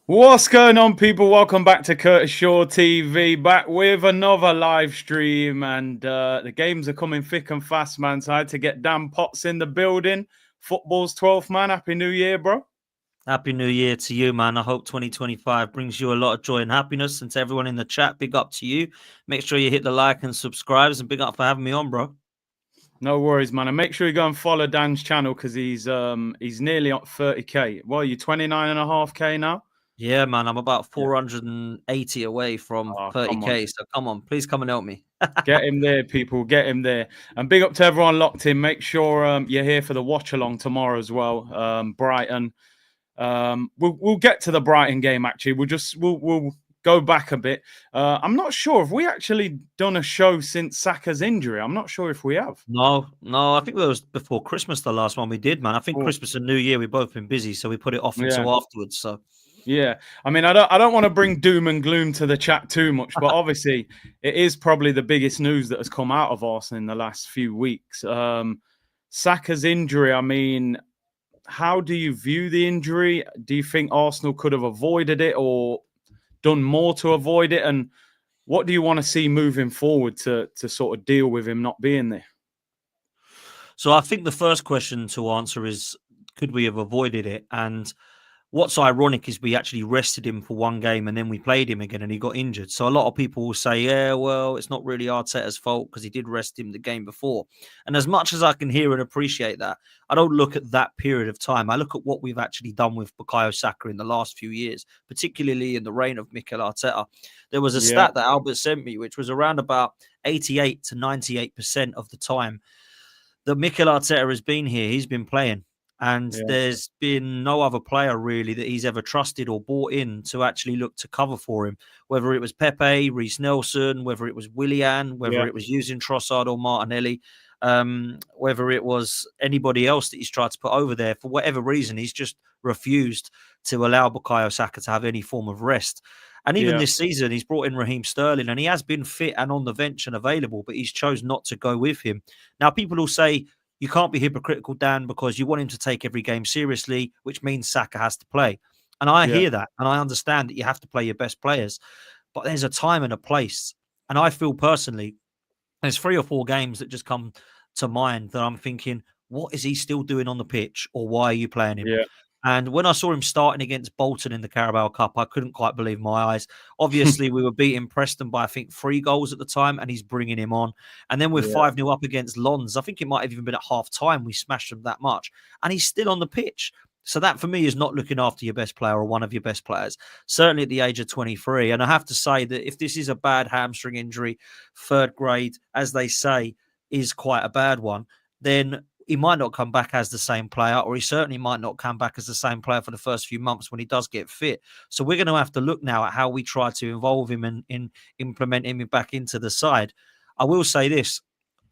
What's going on, people? Welcome back to Curtis Shaw TV, back with another live stream. And the games are coming thick and fast, man. So I had to get Dan Potts in the building. Football's 12th, man. Happy New Year, bro. Happy New Year to you, man. I hope 2025 brings you a lot of joy and happiness. And to everyone in the chat, big up to you. Make sure you hit the like and subscribes, and big up for having me on, bro. No worries, man. And make sure you go and follow Dan's channel because he's nearly at 30K. Well, you're 29.5K now? Yeah, man. I'm about 480 away from Oh, come on. 30K. So come on, please come and help me. Get him there, people. Get him there. And big up to everyone locked in. Make sure you're here for the watch along tomorrow as well. Brighton. We'll get to the Brighton game. Actually, we'll go back a bit. I'm not sure if we actually done a show since Saka's injury. I'm not sure if we have. No. I think it was before Christmas, the last one we did, man. I think Christmas and New Year we've both been busy, so we put it off until afterwards. So yeah, I mean, I don't want to bring doom and gloom to the chat too much, but obviously it is probably the biggest news that has come out of Arsenal in the last few weeks. Saka's injury. I mean, how do you view the injury? Do you think Arsenal could have avoided it or done more to avoid it? And what do you want to see moving forward to sort of deal with him not being there? So I think the first question to answer is, could we have avoided it? And what's ironic is we actually rested him for one game and then we played him again and he got injured. So a lot of people will say, yeah, well, it's not really Arteta's fault because he did rest him the game before. And as much as I can hear and appreciate that, I don't look at that period of time. I look at what we've actually done with Bukayo Saka in the last few years, particularly in the reign of Mikel Arteta. There was a stat that Albert sent me, which was around about 88 to 98% of the time that Mikel Arteta has been here, he's been playing. And there's been no other player really that he's ever trusted or bought in to actually look to cover for him. Whether it was Pepe, Reece Nelson, whether it was Willian, whether it was using Trossard or Martinelli, whether it was anybody else that he's tried to put over there, for whatever reason, he's just refused to allow Bukayo Saka to have any form of rest. And even this season, he's brought in Raheem Sterling and he has been fit and on the bench and available, but he's chose not to go with him. Now, people will say, you can't be hypocritical, Dan, because you want him to take every game seriously, which means Saka has to play. And I hear that, and I understand that you have to play your best players. But there's a time and a place. And I feel personally, there's 3 or 4 games that just come to mind that I'm thinking, what is he still doing on the pitch, or why are you playing him? And when I saw him starting against Bolton in the Carabao Cup, I couldn't quite believe my eyes. Obviously, we were beating Preston by, I think, 3 goals at the time, and he's bringing him on. And then we're 5-0 up against Lons. I think it might have even been at half-time we smashed them that much. And he's still on the pitch. So that, for me, is not looking after your best player or one of your best players, certainly at the age of 23. And I have to say that if this is a bad hamstring injury, 3rd grade, as they say, is quite a bad one, then he might not come back as the same player, or he certainly might not come back as the same player for the first few months when he does get fit. So we're going to have to look now at how we try to involve him in implementing him back into the side. I will say this.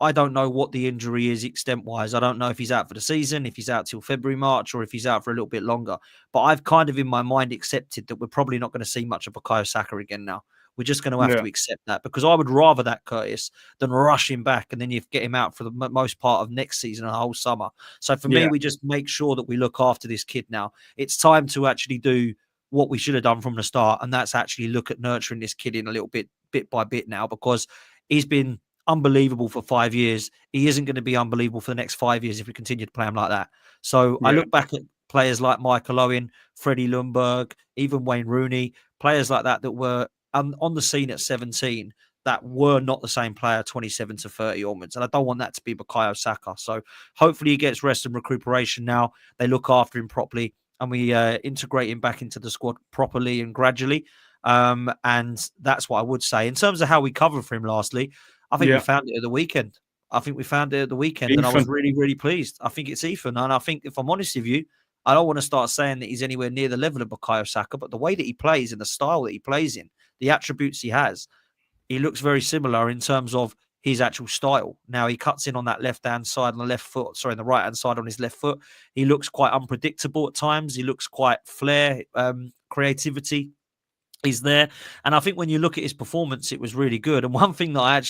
I don't know what the injury is extent-wise. I don't know if he's out for the season, if he's out till February, March, or if he's out for a little bit longer. But I've kind of in my mind accepted that we're probably not going to see much of Bukayo Saka again now. We're just going to have to accept that, because I would rather that, Curtis, than rush him back and then you get him out for the most part of next season and the whole summer. So for me, we just make sure that we look after this kid now. It's time to actually do what we should have done from the start, and that's actually look at nurturing this kid in a little bit by bit now, because he's been unbelievable for 5 years. He isn't going to be unbelievable for the next 5 years if we continue to play him like that. So I look back at players like Michael Owen, Freddie Ljungberg, even Wayne Rooney, players like that were on the scene at 17 that were not the same player 27 to 30 onwards. And I don't want that to be Bukayo Saka. So hopefully he gets rest and recuperation now. They look after him properly and we integrate him back into the squad properly and gradually. And that's what I would say. In terms of how we cover for him lastly, I think we found it at the weekend. And I was really, really pleased. I think it's Ethan. And I think, if I'm honest with you, I don't want to start saying that he's anywhere near the level of Bukayo Saka, but the way that he plays and the style that he plays in, the attributes he has, he looks very similar in terms of his actual style. Now, he cuts in on that left-hand side on the the right-hand side on his left foot. He looks quite unpredictable at times. He looks quite flair, creativity is there. And I think when you look at his performance, it was really good. And one thing that I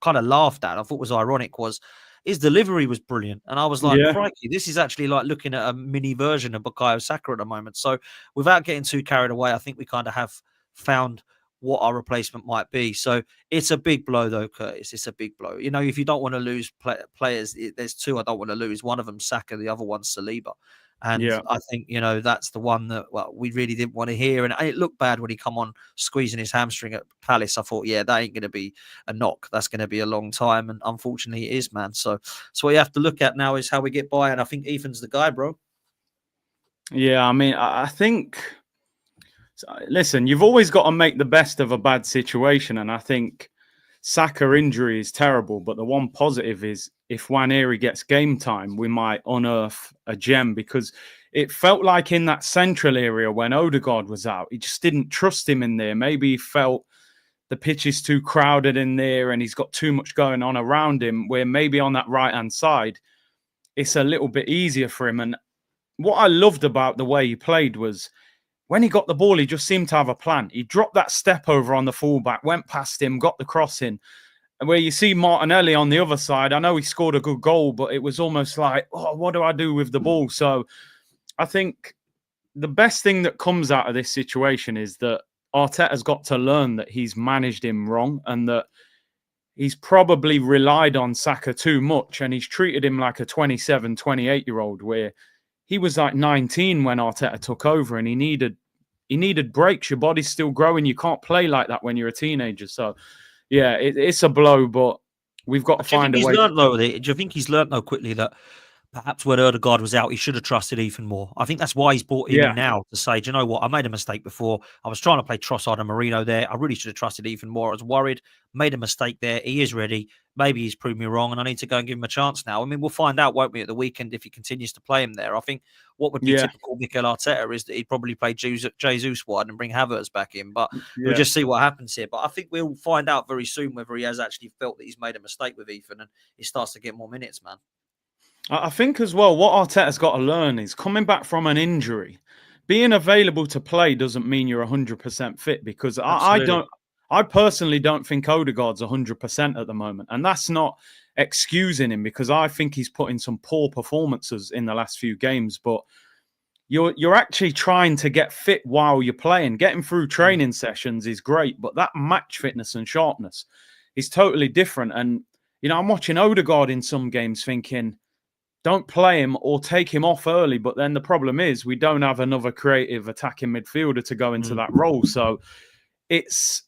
kind of laughed at, I thought was ironic, was his delivery was brilliant. And I was like, Yeah. crikey, this is actually like looking at a mini version of Bukayo Saka at the moment. So without getting too carried away, I think we kind of have found what our replacement might be. So it's a big blow, though, Curtis. It's a big blow. You know, if you don't want to lose players, there's two I don't want to lose. One of them Saka, the other one's Saliba. And Yeah. I think, you know, that's the one that, well, we really didn't want to hear. And it looked bad when he come on squeezing his hamstring at Palace. I thought, yeah, that ain't going to be a knock. That's going to be a long time. And unfortunately it is, man. So what you have to look at now is how we get by. And I think Ethan's the guy, bro. Yeah, I mean, I think, listen, you've always got to make the best of a bad situation. And I think Saka injury is terrible. But the one positive is if Nwaneri gets game time, we might unearth a gem, because it felt like in that central area when Odegaard was out, he just didn't trust him in there. Maybe he felt the pitch is too crowded in there and he's got too much going on around him, where maybe on that right-hand side, it's a little bit easier for him. And what I loved about the way he played was when he got the ball, he just seemed to have a plan. He dropped that step over on the fullback, went past him, got the cross in. And where you see Martinelli on the other side, I know he scored a good goal, but it was almost like, oh, what do I do with the ball? So I think the best thing that comes out of this situation is that Arteta's got to learn that he's managed him wrong and that he's probably relied on Saka too much, and he's treated him like a 27, 28-year-old, where he was like 19 when Arteta took over, and he needed breaks. Your body's still growing. You can't play like that when you're a teenager. So, yeah, it's a blow, but we've got to find a way. Do you think he's learned, though, quickly that perhaps when Odegaard was out, he should have trusted Ethan more? I think that's why he's brought him in now, to say, do you know what? I made a mistake before. I was trying to play Trossard and Marino there. I really should have trusted Ethan more. I was worried, made a mistake there. He is ready. Maybe he's proved me wrong, and I need to go and give him a chance now. I mean, we'll find out, won't we, at the weekend if he continues to play him there. I think what would be typical Mikel Arteta is that he'd probably play Jesus wide and bring Havertz back in, but we'll just see what happens here. But I think we'll find out very soon whether he has actually felt that he's made a mistake with Ethan and he starts to get more minutes, man. I think as well, what Arteta's got to learn is coming back from an injury, being available to play doesn't mean you're 100% fit, because I personally don't think Odegaard's 100% at the moment. And that's not excusing him, because I think he's put in some poor performances in the last few games. But you're actually trying to get fit while you're playing. Getting through training sessions is great, but that match fitness and sharpness is totally different. And, you know, I'm watching Odegaard in some games thinking, don't play him or take him off early. But then the problem is we don't have another creative attacking midfielder to go into that role. So it's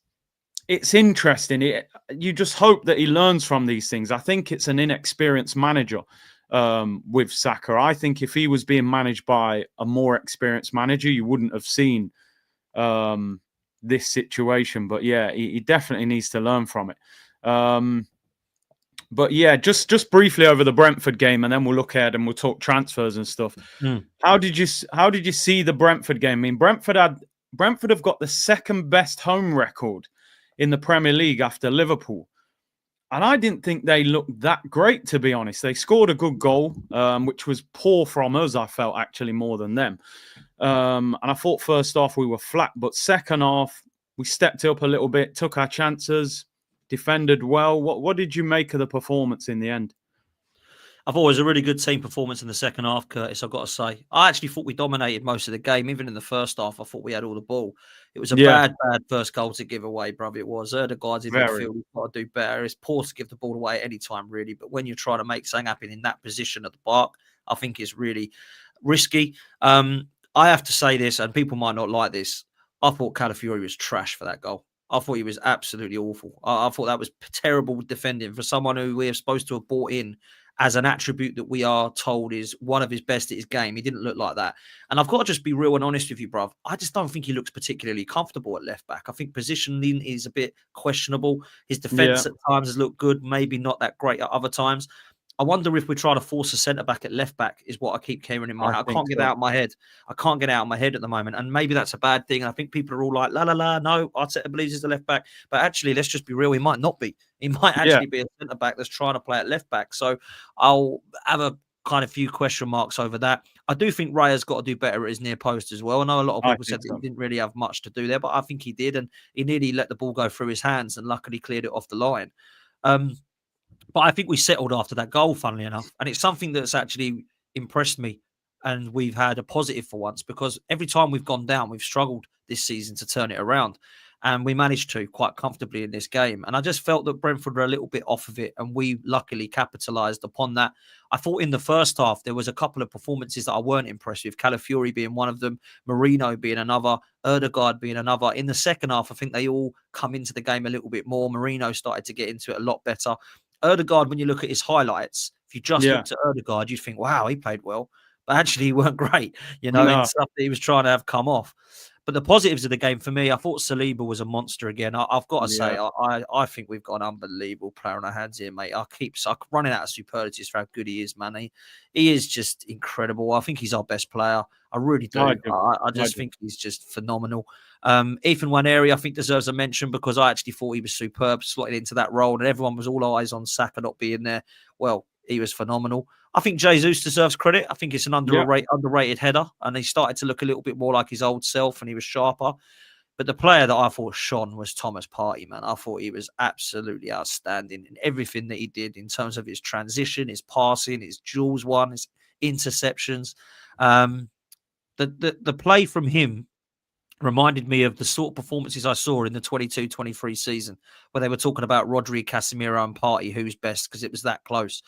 interesting. You just hope that he learns from these things. I think it's an inexperienced manager with Saka. I think if he was being managed by a more experienced manager, you wouldn't have seen this situation. But yeah, he definitely needs to learn from it. But yeah, just briefly over the Brentford game, and then we'll look ahead and we'll talk transfers and stuff. How did you see the Brentford game? I mean, Brentford have got the second best home record in the Premier League after Liverpool, and I didn't think they looked that great, to be honest. They scored a good goal, which was poor from us. I felt actually more than them, and I thought first half we were flat, but second half we stepped up a little bit, took our chances, defended well. What did you make of the performance in the end? I thought it was a really good team performance in the second half, Curtis, I've got to say. I actually thought we dominated most of the game. Even in the first half, I thought we had all the ball. It was a bad first goal to give away, brother. It was. Odegaard's in midfield. We've got to do better. It's poor to give the ball away at any time, really. But when you're trying to make something happen in that position at the park, I think it's really risky. I have to say this, and people might not like this. I thought Calafiori was trash for that goal. I thought he was absolutely awful. I thought that was terrible defending for someone who we are supposed to have brought in as an attribute that we are told is one of his best at his game. He didn't look like that. And I've got to just be real and honest with you, bruv. I just don't think he looks particularly comfortable at left back. I think positioning is a bit questionable. His defence at times has looked good, maybe not that great at other times. I wonder if we try to force a centre-back at left-back is what I keep hearing in my head. I can't get it out of my head. I can't get it out of my head at the moment. And maybe that's a bad thing. And I think people are all like, la, la, la, no, Arteta believes he's the left-back. But actually, let's just be real. He might not be. He might actually be a centre-back that's trying to play at left-back. So I'll have a kind of few question marks over that. I do think Raya's got to do better at his near post as well. I know a lot of people said that he didn't really have much to do there, but I think he did. And he nearly let the ball go through his hands and luckily cleared it off the line. But I think we settled after that goal, funnily enough. And it's something that's actually impressed me. And we've had a positive for once, because every time we've gone down, we've struggled this season to turn it around. And we managed to quite comfortably in this game. And I just felt that Brentford were a little bit off of it. And we luckily capitalised upon that. I thought in the first half, there was a couple of performances that I weren't impressed with. Calafiori being one of them, Marino being another, Erdegaard being another. In the second half, I think they all come into the game a little bit more. Marino started to get into it a lot better. Erdegaard, when you look at his highlights, if you just looked at Erdegaard, you'd think, wow, he played well. But actually, he weren't great, in stuff that he was trying to have come off. But the positives of the game for me, I thought Saliba was a monster again. I've got to say, I think we've got an unbelievable player on our hands here, mate. I'm running out of superlatives for how good he is, man. He is just incredible. I think he's our best player. I really do. I just think he's just phenomenal. Ethan Nwaneri, I think, deserves a mention, because I actually thought he was superb slotting into that role, and everyone was all eyes on Saka not being there. Well, he was phenomenal. I think Jesus deserves credit. I think it's an underrated header, and he started to look a little bit more like his old self, and he was sharper. But the player that I thought shone was Thomas Partey, man. I thought he was absolutely outstanding in everything that he did, in terms of his transition, his passing, his duels won, his interceptions. The play from him reminded me of the sort of performances I saw in the 22-23 season, where they were talking about Rodri, Casemiro and Partey, who's best, because it was that close.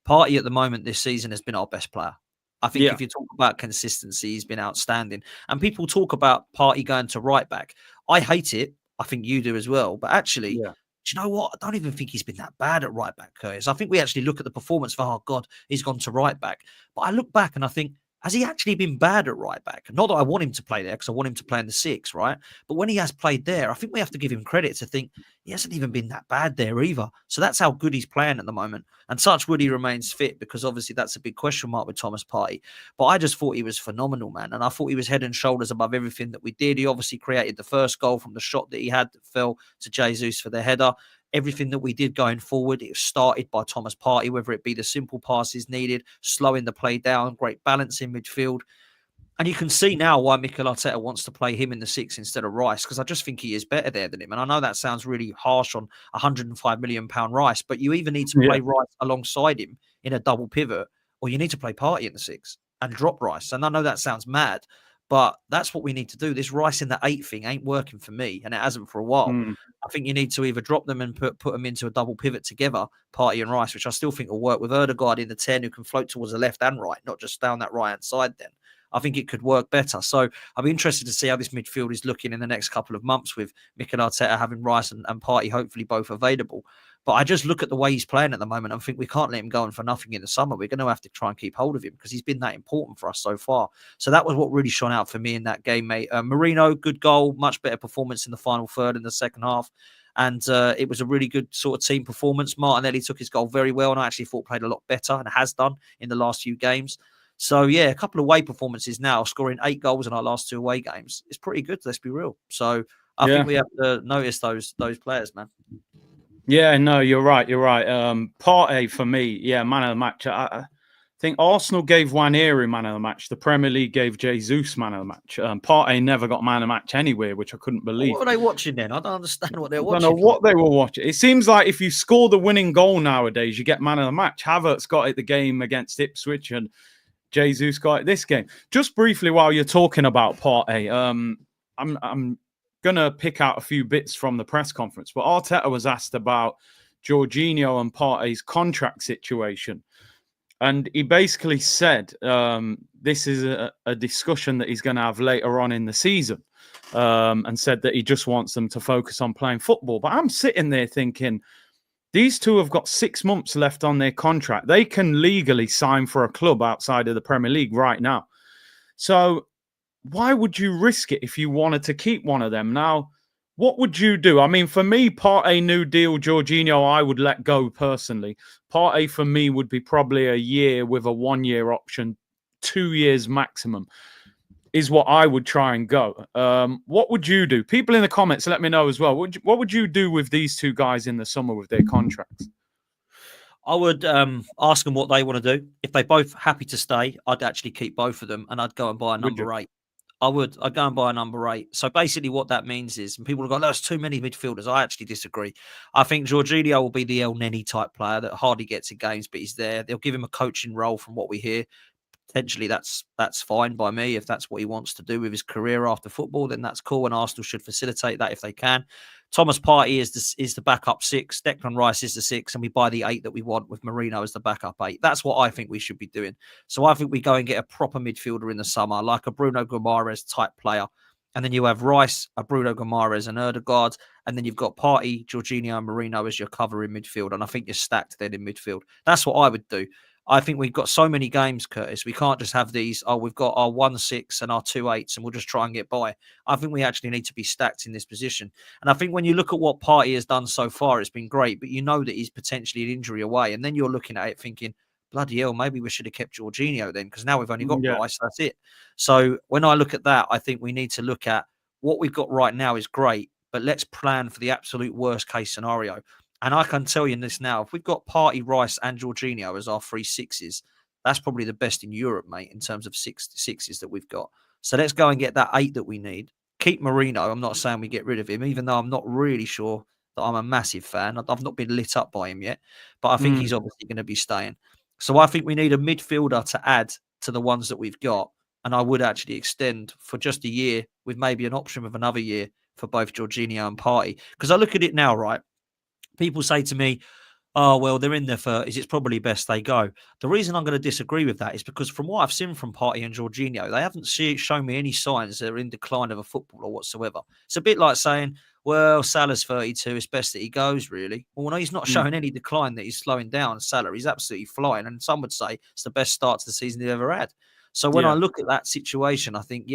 Partey at the moment this season has been our best player. I think if you talk about consistency, he's been outstanding. And people talk about Partey going to right back. I hate it. I think you do as well. But actually, do you know what? I don't even think he's been that bad at right back, Curtis. I think we actually look at the performance for, oh God, he's gone to right back. But I look back and I think, has he actually been bad at right back? Not that I want him to play there, because I want him to play in the 6, right? But when he has played there, I think we have to give him credit to think he hasn't even been that bad there either. So that's how good he's playing at the moment. And touch wood, he remains fit, because obviously that's a big question mark with Thomas Partey. But I just thought he was phenomenal, man. And I thought he was head and shoulders above everything that we did. He obviously created the first goal from the shot that he had that fell to Jesus for the header. Everything that we did going forward, it was started by Thomas Partey, whether it be the simple passes needed, slowing the play down, great balance in midfield. And you can see now why Mikel Arteta wants to play him in the 6 instead of Rice, because I just think he is better there than him. And I know that sounds really harsh on £105 million Rice, but you either need to play Rice alongside him in a double pivot, or you need to play Partey in the 6 and drop Rice. And I know that sounds mad, but that's what we need to do. This Rice in the 8 thing ain't working for me, and it hasn't for a while. I think you need to either drop them and put them into a double pivot together, Partey and Rice, which I still think will work, with Erdegaard in the 10, who can float towards the left and right, not just down that right-hand side then. I think it could work better. So I'll be interested to see how this midfield is looking in the next couple of months, with Mikel Arteta having Rice and Partey hopefully both available. But I just look at the way he's playing at the moment and think we can't let him go on for nothing in the summer. We're going to have to try and keep hold of him, because he's been that important for us so far. So that was what really shone out for me in that game, mate. Marino, good goal, much better performance in the final third in the second half. And it was a really good sort of team performance. Martinelli took his goal very well, and I actually thought played a lot better, and has done in the last few games. So, yeah, a couple of away performances now, scoring 8 goals in our last 2 away games. It's pretty good, let's be real. So I think we have to notice those players, man. Yeah, no, you're right. Partey, for me, man of the match. I think Arsenal gave Nwaneri man of the match. The Premier League gave Jesus man of the match. Partey never got man of the match anywhere, which I couldn't believe. What were they watching then? I don't understand what they're watching. I don't know what they were watching. It seems like if you score the winning goal nowadays, you get man of the match. Havertz got it the game against Ipswich, and Jesus got it this game. Just briefly, while you're talking about Partey, I'm gonna pick out a few bits from the press conference. But Arteta was asked about Jorginho and Partey's contract situation, and he basically said this is a discussion that he's going to have later on in the season, and said that he just wants them to focus on playing football. But I'm sitting there thinking, these two have got 6 months left on their contract. They can legally sign for a club outside of the Premier League right now. So why would you risk it if you wanted to keep one of them? Now, what would you do? I mean, for me, Partey, new deal. Jorginho, I would let go personally. Partey, for me, would be probably a year with a 1-year option, 2 years maximum, is what I would try and go. What would you do? People in the comments, let me know as well. What would you do with these two guys in the summer with their contracts? I would ask them what they want to do. If they're both happy to stay, I'd actually keep both of them, and I'd go and buy a number 8. I would. I'd go and buy a number 8. So basically what that means is, and people have gone, no, there's too many midfielders. I actually disagree. I think Jorginho will be the El Neni type player that hardly gets in games, but he's there. They'll give him a coaching role from what we hear. Potentially that's fine by me. If that's what he wants to do with his career after football, then that's cool. And Arsenal should facilitate that if they can. Thomas Partey is the backup 6. Declan Rice is the 6, and we buy the 8 that we want with Marino as the backup 8. That's what I think we should be doing. So I think we go and get a proper midfielder in the summer, like a Bruno Guimaraes type player. And then you have Rice, a Bruno Guimaraes, and Erdegaard. And then you've got Partey, Jorginho, and Marino as your cover in midfield. And I think you're stacked then in midfield. That's what I would do. I think we've got so many games, Curtis. We can't just have these, we've got our 1-6 and our 2-8s and we'll just try and get by. I think we actually need to be stacked in this position. And I think when you look at what Partey has done so far, it's been great, but you know that he's potentially an injury away. And then you're looking at it thinking, bloody hell, maybe we should have kept Jorginho then, because now we've only got Rice, that's it. So when I look at that, I think we need to look at what we've got right now is great, but let's plan for the absolute worst case scenario. And I can tell you this now, if we've got Partey, Rice and Jorginho as our 3 6s, that's probably the best in Europe, mate, in terms of 6s that we've got. So let's go and get that 8 that we need. Keep Marino. I'm not saying we get rid of him, even though I'm not really sure that I'm a massive fan. I've not been lit up by him yet, but I think he's obviously going to be staying. So I think we need a midfielder to add to the ones that we've got. And I would actually extend for just a year with maybe an option of another year for both Jorginho and Partey. Because I look at it now, right? People say to me, oh, well, they're in their 30s. It's probably best they go. The reason I'm going to disagree with that is because from what I've seen from Partey and Jorginho, they haven't shown me any signs they're in decline of a footballer whatsoever. It's a bit like saying, well, Salah's 32. It's best that he goes, really. Well, no, he's not showing any decline that he's slowing down. Salah, he's absolutely flying. And some would say it's the best start to the season they've ever had. So when I look at that situation, I think,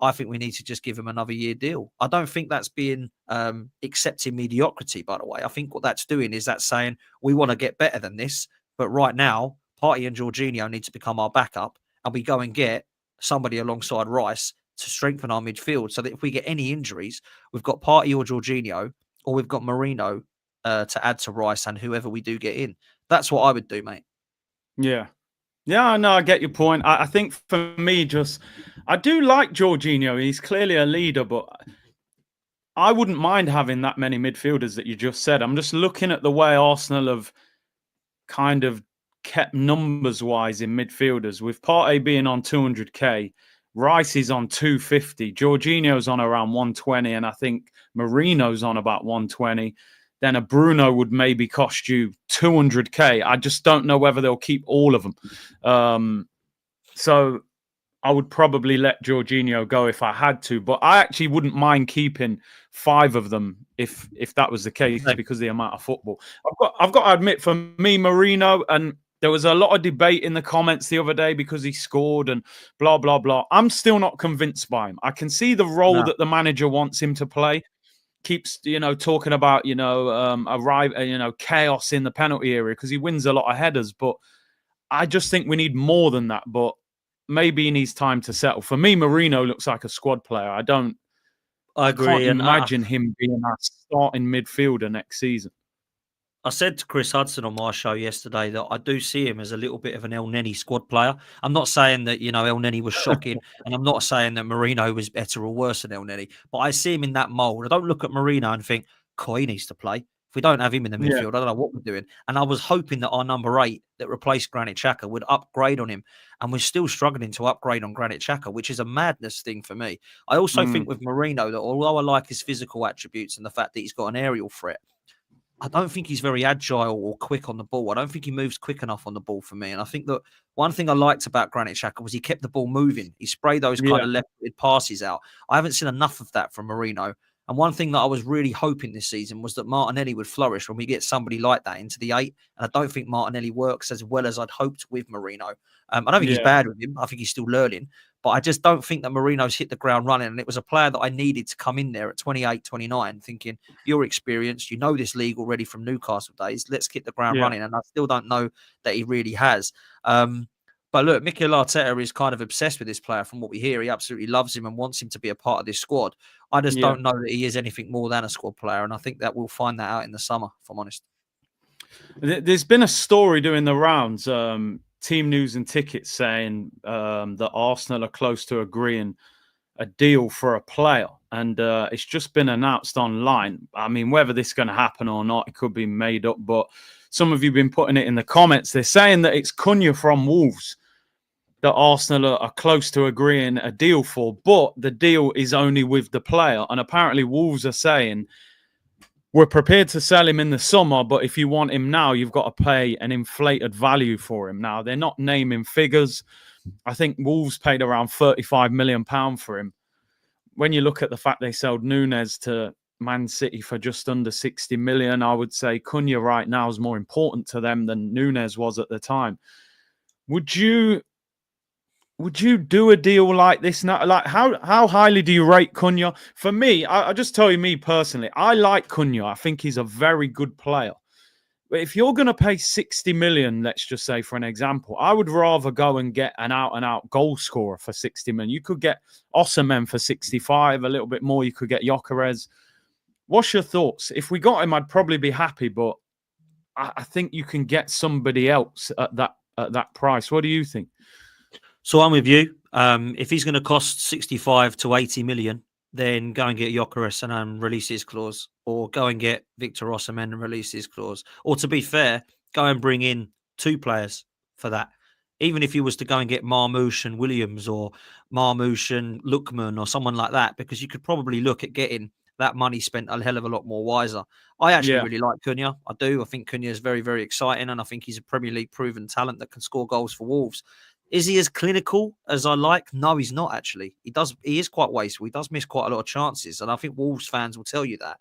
I think we need to just give him another year deal. I don't think that's being accepting mediocrity, by the way. I think what that's doing is that's saying we want to get better than this. But right now, Partey and Jorginho need to become our backup, and we go and get somebody alongside Rice to strengthen our midfield so that if we get any injuries, we've got Partey or Jorginho, or we've got Marino to add to Rice and whoever we do get in. That's what I would do, mate. Yeah. Yeah, no, I get your point. I think for me, I do like Jorginho. He's clearly a leader, but I wouldn't mind having that many midfielders that you just said. I'm just looking at the way Arsenal have kind of kept numbers-wise in midfielders, with Partey being on 200k, Rice is on 250, Jorginho's on around 120, and I think Marino's on about 120. Then a Bruno would maybe cost you 200k. I just don't know whether they'll keep all of them. So I would probably let Jorginho go if I had to, but I actually wouldn't mind keeping 5 of them if that was the case, because of the amount of football. I've got to admit, for me, Marino, and there was a lot of debate in the comments the other day because he scored and blah, blah, blah. I'm still not convinced by him. I can see the role that the manager wants him to play. Keeps, talking about, chaos in the penalty area because he wins a lot of headers. But I just think we need more than that. But maybe he needs time to settle. For me, Marino looks like a squad player. I agree. Can't imagine him being our starting midfielder next season. I said to Chris Hudson on my show yesterday that I do see him as a little bit of an El Neni squad player. I'm not saying that, El Neni was shocking, and I'm not saying that Marino was better or worse than El Neni, but I see him in that mould. I don't look at Marino and think, he needs to play. If we don't have him in the midfield, I don't know what we're doing. And I was hoping that our number 8 that replaced Granit Xhaka would upgrade on him. And we're still struggling to upgrade on Granit Xhaka, which is a madness thing for me. I also think with Marino that although I like his physical attributes and the fact that he's got an aerial threat, I don't think he's very agile or quick on the ball. I don't think he moves quick enough on the ball for me. And I think that one thing I liked about Granit Xhaka was he kept the ball moving. He sprayed those kind of left-footed passes out. I haven't seen enough of that from Marino. And one thing that I was really hoping this season was that Martinelli would flourish when we get somebody like that into the 8. And I don't think Martinelli works as well as I'd hoped with Marino. I don't think he's bad with him. I think he's still learning. But I just don't think that Marino's hit the ground running. And it was a player that I needed to come in there at 28, 29, thinking, you're experienced, this league already from Newcastle days. Let's hit the ground running. And I still don't know that he really has. But look, Mikel Arteta is kind of obsessed with this player from what we hear. He absolutely loves him and wants him to be a part of this squad. I just don't know that he is anything more than a squad player. And I think that we'll find that out in the summer, if I'm honest. There's been a story doing the rounds, Team News and Tickets, saying that Arsenal are close to agreeing a deal for a player, and it's just been announced online. I mean, whether this is going to happen or not, it could be made up, but some of you have been putting it in the comments. They're saying that it's Cunha from Wolves that Arsenal are close to agreeing a deal for, but the deal is only with the player. And apparently Wolves are saying, we're prepared to sell him in the summer, but if you want him now, you've got to pay an inflated value for him. Now, they're not naming figures. I think Wolves paid around £35 million for him. When you look at the fact they sold Nunes to Man City for just under 60 million, I would say Cunha right now is more important to them than Nunes was at the time. Would you do a deal like this now? Like, how highly do you rate Cunha? For me, I just tell you me personally, I like Cunha. I think he's a very good player. But if you're going to pay 60 million, let's just say for an example, I would rather go and get an out-and-out goal scorer for 60 million. You could get Osimhen for 65, a little bit more. You could get Gyökeres. What's your thoughts? If we got him, I'd probably be happy, but I think you can get somebody else at that price. What do you think? So I'm with you. If he's going to cost 65 to 80 million, then go and get Gyökeres and release his clause, or go and get Victor Osimhen and release his clause. Or to be fair, go and bring in 2 players for that. Even if he was to go and get Marmoush and Williams, or Marmoush and Lookman, or someone like that, because you could probably look at getting that money spent a hell of a lot more wiser. I actually really like Cunha. I do. I think Cunha is very, very exciting, and I think he's a Premier League proven talent that can score goals for Wolves. Is he as clinical as I like? No, he's not actually. He is quite wasteful. He does miss quite a lot of chances. And I think Wolves fans will tell you that.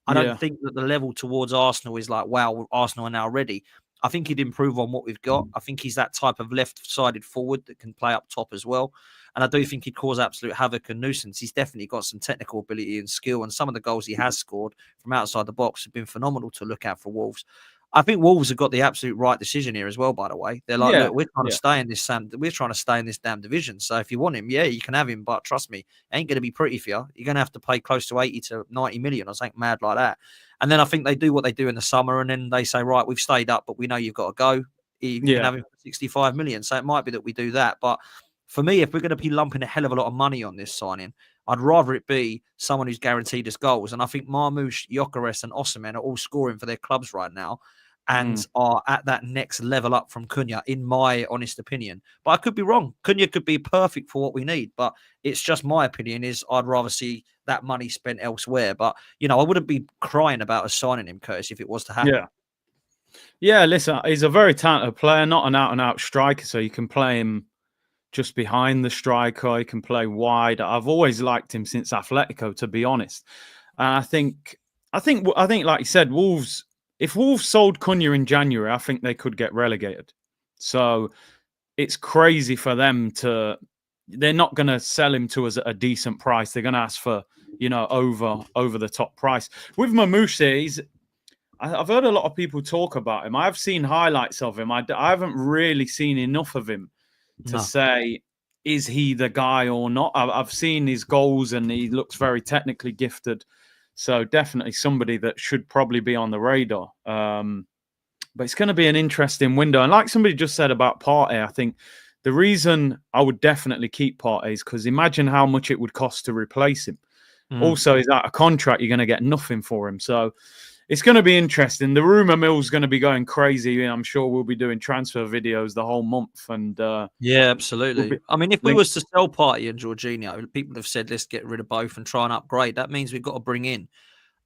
I don't think that the level towards Arsenal is like, wow, Arsenal are now ready. I think he'd improve on what we've got. I think he's that type of left-sided forward that can play up top as well. And I do think he'd cause absolute havoc and nuisance. He's definitely got some technical ability and skill. And some of the goals he has scored from outside the box have been phenomenal to look at for Wolves. I think Wolves have got the absolute right decision here as well, by the way. They're like, look, we're trying to stay in this damn division. So if you want him, you can have him. But trust me, it ain't going to be pretty for you. You're going to have to pay close to 80 to 90 million or something mad like that. And then I think they do what they do in the summer. And then they say, right, we've stayed up, but we know you've got to go. You can have him for 65 million. So it might be that we do that. But for me, if we're going to be lumping a hell of a lot of money on this signing, I'd rather it be someone who's guaranteed us goals. And I think Marmoush, Gyökeres and Osimhen are all scoring for their clubs right now, and are at that next level up from Cunha, in my honest opinion. But I could be wrong. Cunha could be perfect for what we need, but it's just my opinion is I'd rather see that money spent elsewhere. But, I wouldn't be crying about us signing him, Curtis, if it was to happen. Yeah, listen, he's a very talented player, not an out-and-out striker, so you can play him just behind the striker. He can play wide. I've always liked him since Atletico, to be honest. And I think, like you said, Wolves... If Wolves sold Cunha in January, I think they could get relegated. So it's crazy for them to... They're not going to sell him to us at a decent price. They're going to ask for, over the top price. With Marmoush, I've heard a lot of people talk about him. I've seen highlights of him. I haven't really seen enough of him to say, is he the guy or not? I've seen his goals and he looks very technically gifted. So definitely somebody that should probably be on the radar. But it's going to be an interesting window. And like somebody just said about Partey, I think the reason I would definitely keep Partey is because imagine how much it would cost to replace him. Also, he's out of contract. You're going to get nothing for him. So it's going to be interesting. The rumour mill's going to be going crazy. I'm sure we'll be doing transfer videos the whole month. And yeah, absolutely. I mean, if we was to sell Partey and Jorginho, people have said let's get rid of both and try and upgrade. That means we've got to bring in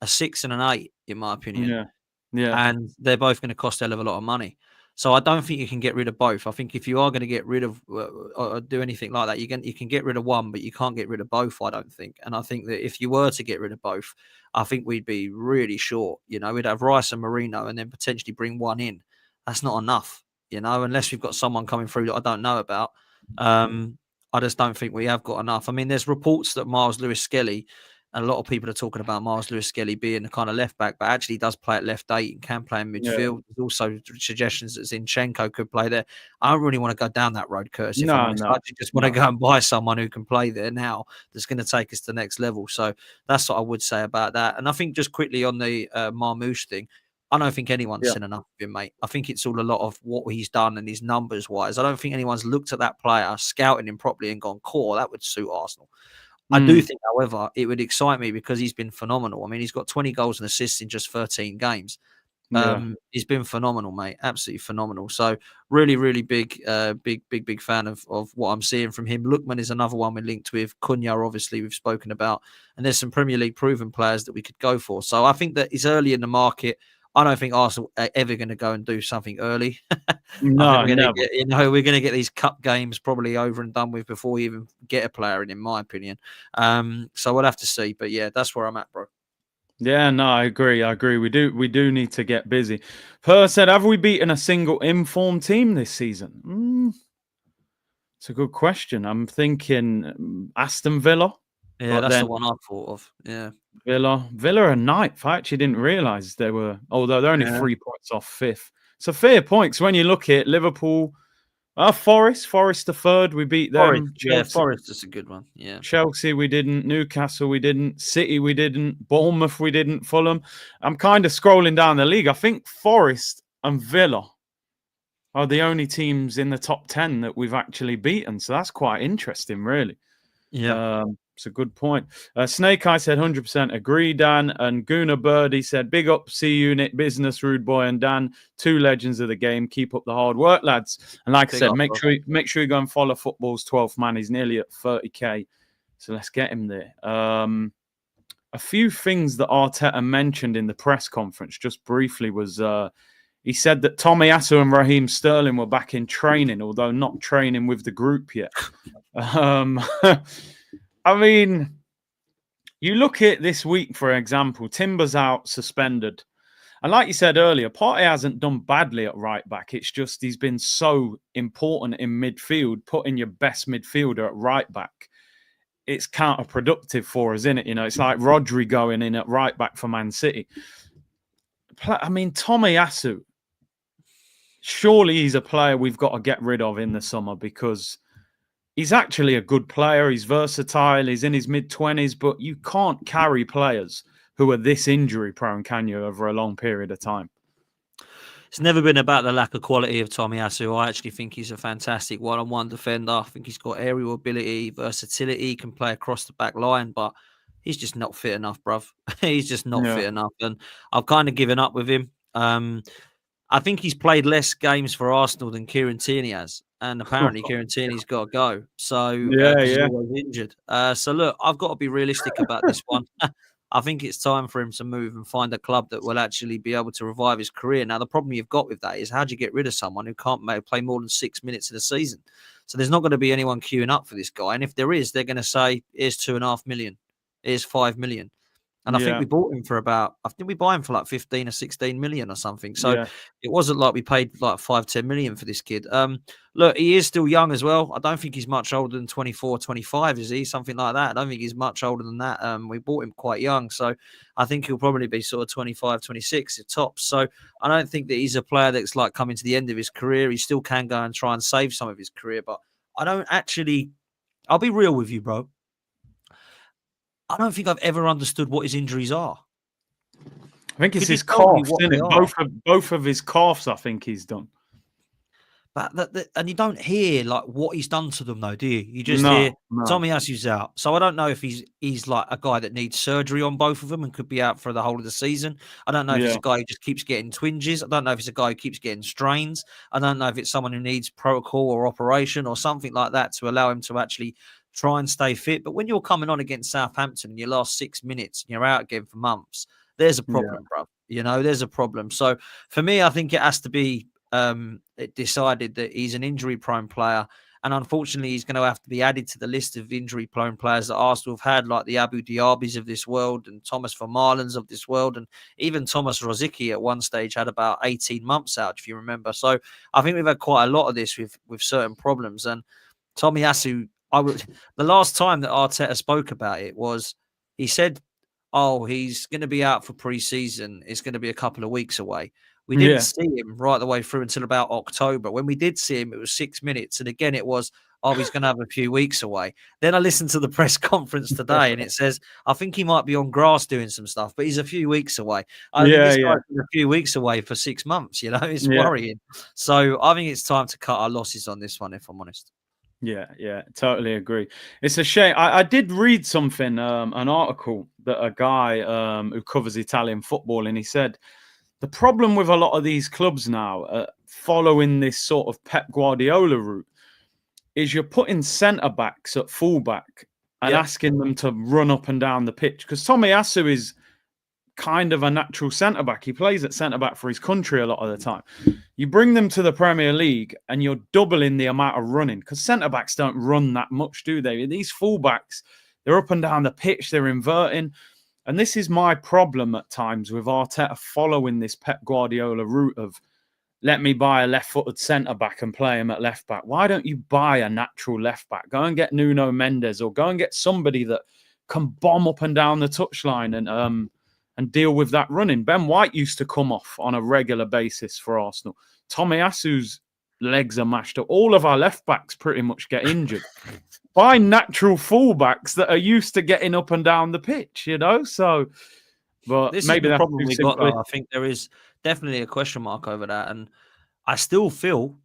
a 6 and an 8, in my opinion. Yeah. And they're both going to cost a hell of a lot of money. So I don't think you can get rid of both. I think if you are going to get rid of or do anything like that, you can get rid of one, but you can't get rid of both, I don't think. And I think that if you were to get rid of both, I think we'd be really short. We'd have Rice and Marino and then potentially bring one in. That's not enough, unless we've got someone coming through that I don't know about. I just don't think we have got enough. I mean, there's reports that Miles Lewis-Skelly, and a lot of people are talking about Miles Lewis-Skelly being the kind of left back, but actually does play at left 8 and can play in midfield. There's also suggestions that Zinchenko could play there. I don't really want to go down that road, Curtis. I just want to go and buy someone who can play there now that's going to take us to the next level. So that's what I would say about that. And I think just quickly on the Marmoush thing, I don't think anyone's seen enough of him, mate. I think it's all a lot of what he's done and his numbers-wise. I don't think anyone's looked at that player, scouted him properly and gone, core, that would suit Arsenal. I do think, however, it would excite me because he's been phenomenal. I mean, he's got 20 goals and assists in just 13 games. Yeah. He's been phenomenal, mate. Absolutely phenomenal. So really, really big fan of what I'm seeing from him. Lookman is another one we're linked with. Cunha, obviously, we've spoken about. And there's some Premier League proven players that we could go for. So I think that it's early in the market. I don't think Arsenal are ever going to go and do something early. I No, think never. we're going to get these cup games probably over and done with before we even get a player in my opinion. So we'll have to see. But yeah, that's where I'm at, bro. Yeah, no, I agree. We do need to get busy. Per said, have we beaten a single informed team this season? It's a good question. I'm thinking Aston Villa. Yeah, that's the one I thought of. Yeah. Villa are ninth. I actually didn't realise they were, although they're only 3 points off fifth. So fair points when you look at Liverpool. Forest are third. We beat them. Forest is a good one. Yeah. Chelsea, we didn't. Newcastle, we didn't. City, we didn't. Bournemouth, we didn't. Fulham. I'm kind of scrolling down the league. I think Forest and Villa are the only teams in the top 10 that we've actually beaten. So that's quite interesting, really. Yeah. It's a good point. Snake Eye said 100% agree, Dan. And Guna Birdie said, big up C Unit, Business, Rude Boy, and Dan. 2 legends of the game. Keep up the hard work, lads. And like I said, make sure you go and follow Football's 12th man. He's nearly at 30k. So let's get him there. A few things that Arteta mentioned in the press conference, just briefly, was he said that Tomiyasu and Raheem Sterling were back in training, although not training with the group yet. I mean, you look at this week, for example, Timber's out suspended. And like you said earlier, Partey hasn't done badly at right back. It's just he's been so important in midfield, putting your best midfielder at right back. It's counterproductive for us, isn't it? You know, it's like Rodri going in at right back for Man City. I mean, Tomiyasu, surely he's a player we've got to get rid of in the summer because he's actually a good player. He's versatile. He's in his mid-20s, but you can't carry players who are this injury-prone, can you, over a long period of time? It's never been about the lack of quality of Tomiyasu. I actually think he's a fantastic one-on-one defender. I think he's got aerial ability, versatility, can play across the back line, but he's just not fit enough, bruv. He's just not fit enough. And I've kind of given up with him. I think he's played less games for Arsenal than Kieran Tierney has. And apparently Kieran Tierney's got to go. So he's always injured. So look, I've got to be realistic about this one. I think it's time for him to move and find a club that will actually be able to revive his career. Now, the problem you've got with that is how do you get rid of someone who can't play more than 6 minutes of the season? So there's not going to be anyone queuing up for this guy. And if there is, they're going to say, here's 2.5 million. Here's 5 million. And I think we bought him for we buy him for like 15 or 16 million or something. So it wasn't like we paid like 5-10 million for this kid. Look, he is still young as well. I don't think he's much older than 24, 25, is he? Something like that. I don't think he's much older than that. We bought him quite young. So I think he'll probably be sort of 25, 26 at tops. So I don't think that he's a player that's like coming to the end of his career. He still can go and try and save some of his career. But I don't actually, I'll be real with you, bro. I don't think I've ever understood what his injuries are. I think it's his calf, isn't it? Both of his calves, I think he's done. But and you don't hear like what he's done to them, though, do you? You just hear Tomiyasu's out. So I don't know if he's like a guy that needs surgery on both of them and could be out for the whole of the season. I don't know if it's a guy who just keeps getting twinges. I don't know if it's a guy who keeps getting strains. I don't know if it's someone who needs protocol or operation or something like that to allow him to actually try and stay fit. But when you're coming on against Southampton in your last 6 minutes and you're out again for months, there's a problem, bro. You know, there's a problem. So for me, I think it has to be decided that he's an injury-prone player. And unfortunately, he's going to have to be added to the list of injury-prone players that Arsenal have had, like the Abu Diabis of this world and Thomas Vermaelens of this world. And even Thomas Rosicky at one stage had about 18 months out, if you remember. So I think we've had quite a lot of this with certain problems. And Tomiyasu, the last time that Arteta spoke about it was he said, he's going to be out for pre-season. It's going to be a couple of weeks away. We didn't see him right the way through until about October. When we did see him, it was 6 minutes. And again, it was, he's going to have a few weeks away. Then I listened to the press conference today and it says, I think he might be on grass doing some stuff, but he's a few weeks away. I think this guy's been a few weeks away for 6 months, you know, it's worrying. So I think it's time to cut our losses on this one, if I'm honest. Yeah, totally agree. It's a shame. I did read something, an article that a guy who covers Italian football, and he said the problem with a lot of these clubs now, following this sort of Pep Guardiola route, is you're putting centre backs at fullback and Yeah. asking them to run up and down the pitch. Because Tomiyasu is kind of a natural centre back. He plays at centre back for his country a lot of the time. You bring them to the Premier League and you're doubling the amount of running, because centre backs don't run that much, do they? These fullbacks, they're up and down the pitch, they're inverting. And this is my problem at times with Arteta following this Pep Guardiola route of, let me buy a left-footed centre-back and play him at left-back. Why don't you buy a natural left-back? Go and get Nuno Mendes, or go and get somebody that can bomb up and down the touchline and deal with that running. Ben White used to come off on a regular basis for Arsenal. Tomiyasu's legs are mashed up. All of our left-backs pretty much get injured. Buy natural fullbacks that are used to getting up and down the pitch, So, but This maybe is the that's problem too we got, simplistic. though. I think there is definitely a question mark over that. And I still feel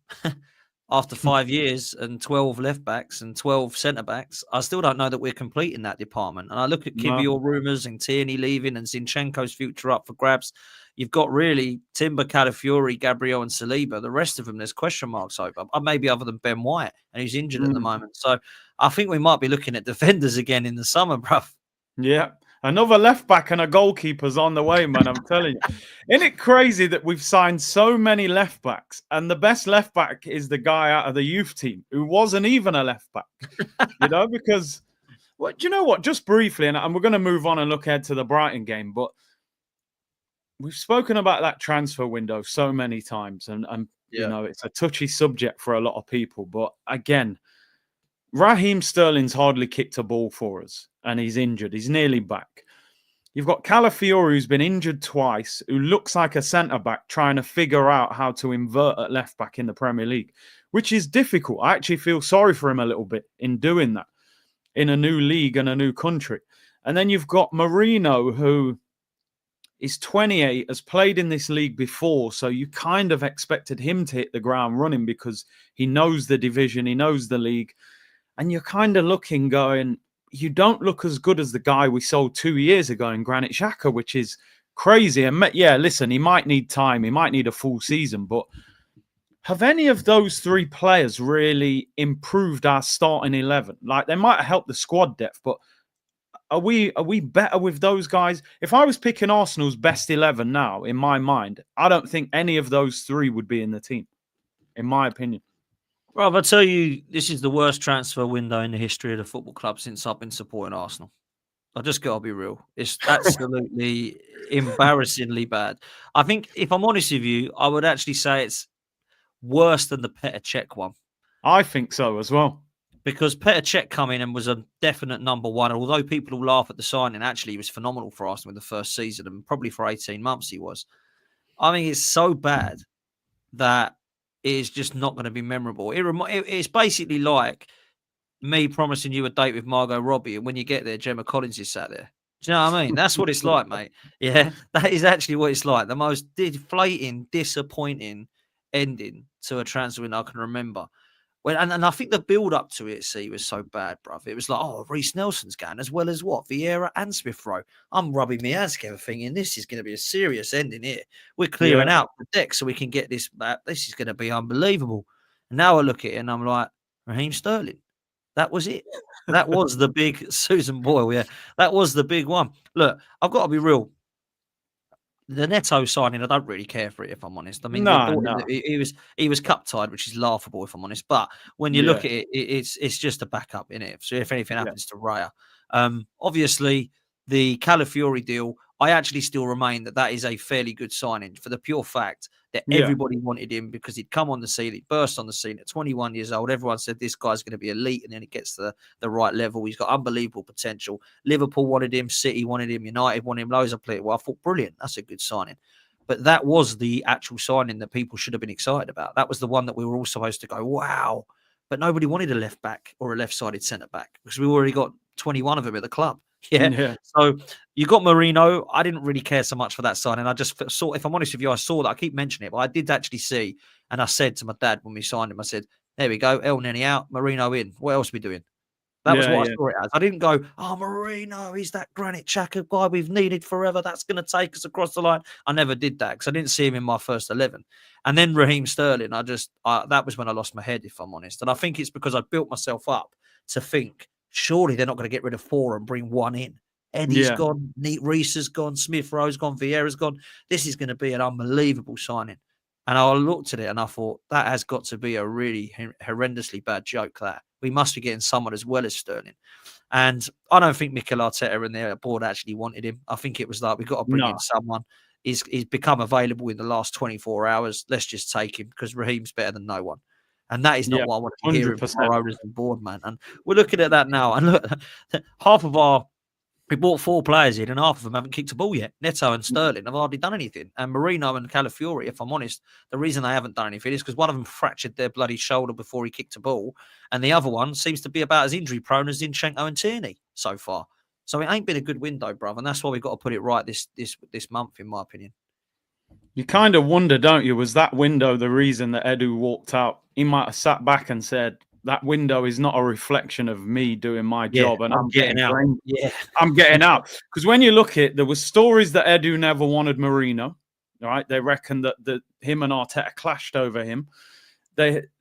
after 5 years and 12 left backs and 12 centre backs, I still don't know that we're complete in that department. And I look at No. Kivior rumours and Tierney leaving and Zinchenko's future up for grabs. You've got really Timber, Calafiori, Gabriel, and Saliba. The rest of them, there's question marks over. Maybe other than Ben White, and he's injured at the moment. So I think we might be looking at defenders again in the summer, bruv. Yeah. Another left back and a goalkeeper's on the way, man. I'm telling you. Isn't it crazy that we've signed so many left backs, and the best left back is the guy out of the youth team who wasn't even a left back? Because, well, do you know what? Just briefly, and we're going to move on and look ahead to the Brighton game, but we've spoken about that transfer window so many times, and it's a touchy subject for a lot of people. But again, Raheem Sterling's hardly kicked a ball for us, and he's injured. He's nearly back. You've got Calafiori, who's been injured twice, who looks like a centre-back trying to figure out how to invert at left-back in the Premier League, which is difficult. I actually feel sorry for him a little bit in doing that in a new league and a new country. And then you've got Marino, who is 28, has played in this league before, so you kind of expected him to hit the ground running because he knows the division, he knows the league. And you're kind of looking, going, you don't look as good as the guy we sold 2 years ago in Granit Xhaka, which is crazy. And yeah, listen, he might need time. He might need a full season. But have any of those three players really improved our starting 11? Like, they might have helped the squad depth, but are we better with those guys? If I was picking Arsenal's best 11 now, in my mind, I don't think any of those three would be in the team, in my opinion. Well, I'll tell you, this is the worst transfer window in the history of the football club since I've been supporting Arsenal. I just got to be real. It's absolutely embarrassingly bad. I think, if I'm honest with you, I would actually say it's worse than the Petr Cech one. I think so as well. Because Petr Cech come in and was a definite number one. Although people will laugh at the signing, actually he was phenomenal for Arsenal in the first season, and probably for 18 months he was. I mean, it's so bad that is just not going to be memorable. It's basically like me promising you a date with Margot Robbie, and when you get there, Gemma Collins is sat there. Do you know what I mean? That's what it's like, mate. Yeah, that is actually what it's like. The most deflating, disappointing ending to a transfer window I can remember. And I think the build up to it, was so bad, bruv. It was like, oh, Reece Nelson's going, as well as what? Vieira and Smith Rowe. I'm rubbing my hands together thinking this is going to be a serious ending here. We're clearing out the deck so we can get this back. This is going to be unbelievable. And now I look at it and I'm like, Raheem Sterling. That was it. That was the big Susan Boyle. Yeah, that was the big one. Look, I've got to be real. The Neto signing, I don't really care for it, if I'm honest. I mean, he was cup tied, which is laughable, if I'm honest. But when you look at it, it's just a backup in it. So if anything happens to Raya, obviously the Calafiori deal, I actually still remain that is a fairly good signing for the pure fact that everybody wanted him because he'd come on the scene, he'd burst on the scene at 21 years old. Everyone said this guy's going to be elite, and then it gets to the right level. He's got unbelievable potential. Liverpool wanted him, City wanted him, United wanted him, loads of players. Well, I thought, brilliant, that's a good signing. But that was the actual signing that people should have been excited about. That was the one that we were all supposed to go, wow. But nobody wanted a left back or a left-sided centre-back because we already got 21 of them at the club. Yeah. So you got Marino. I didn't really care so much for that signing. I just saw, if I'm honest with you, I saw that. I keep mentioning it, but I did actually see, and I said to my dad when we signed him, I said, There we go. El Neni out, Marino in. What else are we doing? That was what I saw it as. I didn't go, oh, Marino, he's that Granit Xhaka guy we've needed forever. That's going to take us across the line. I never did that because I didn't see him in my first 11. And then Raheem Sterling, that was when I lost my head, if I'm honest. And I think it's because I built myself up to think, surely they're not going to get rid of 4 and bring 1 in. Eddie's gone, Reece has gone, Smith Rowe's gone, Vieira's gone. This is going to be an unbelievable signing. And I looked at it and I thought, that has got to be a really horrendously bad joke, that. We must be getting someone as well as Sterling. And I don't think Mikel Arteta and their board actually wanted him. I think it was like, we've got to bring in someone. He's become available in the last 24 hours. Let's just take him because Raheem's better than no one. And that is not what I want to hear from our owners and board, man. And we're looking at that now. And look, we bought 4 players in and half of them haven't kicked a ball yet. Neto and Sterling have hardly done anything. And Marino and Calafiori, if I'm honest, the reason they haven't done anything is because one of them fractured their bloody shoulder before he kicked a ball. And the other one seems to be about as injury prone as Zinchenko and Tierney so far. So it ain't been a good window, bruv. And that's why we've got to put it right this month, in my opinion. You kind of wonder, don't you? Was that window the reason that Edu walked out? He might have sat back and said, that window is not a reflection of me doing my job, and I'm getting out. I'm getting out. Because when you look at it, there was stories that Edu never wanted Marino. Right? They reckon that him and Arteta clashed over him.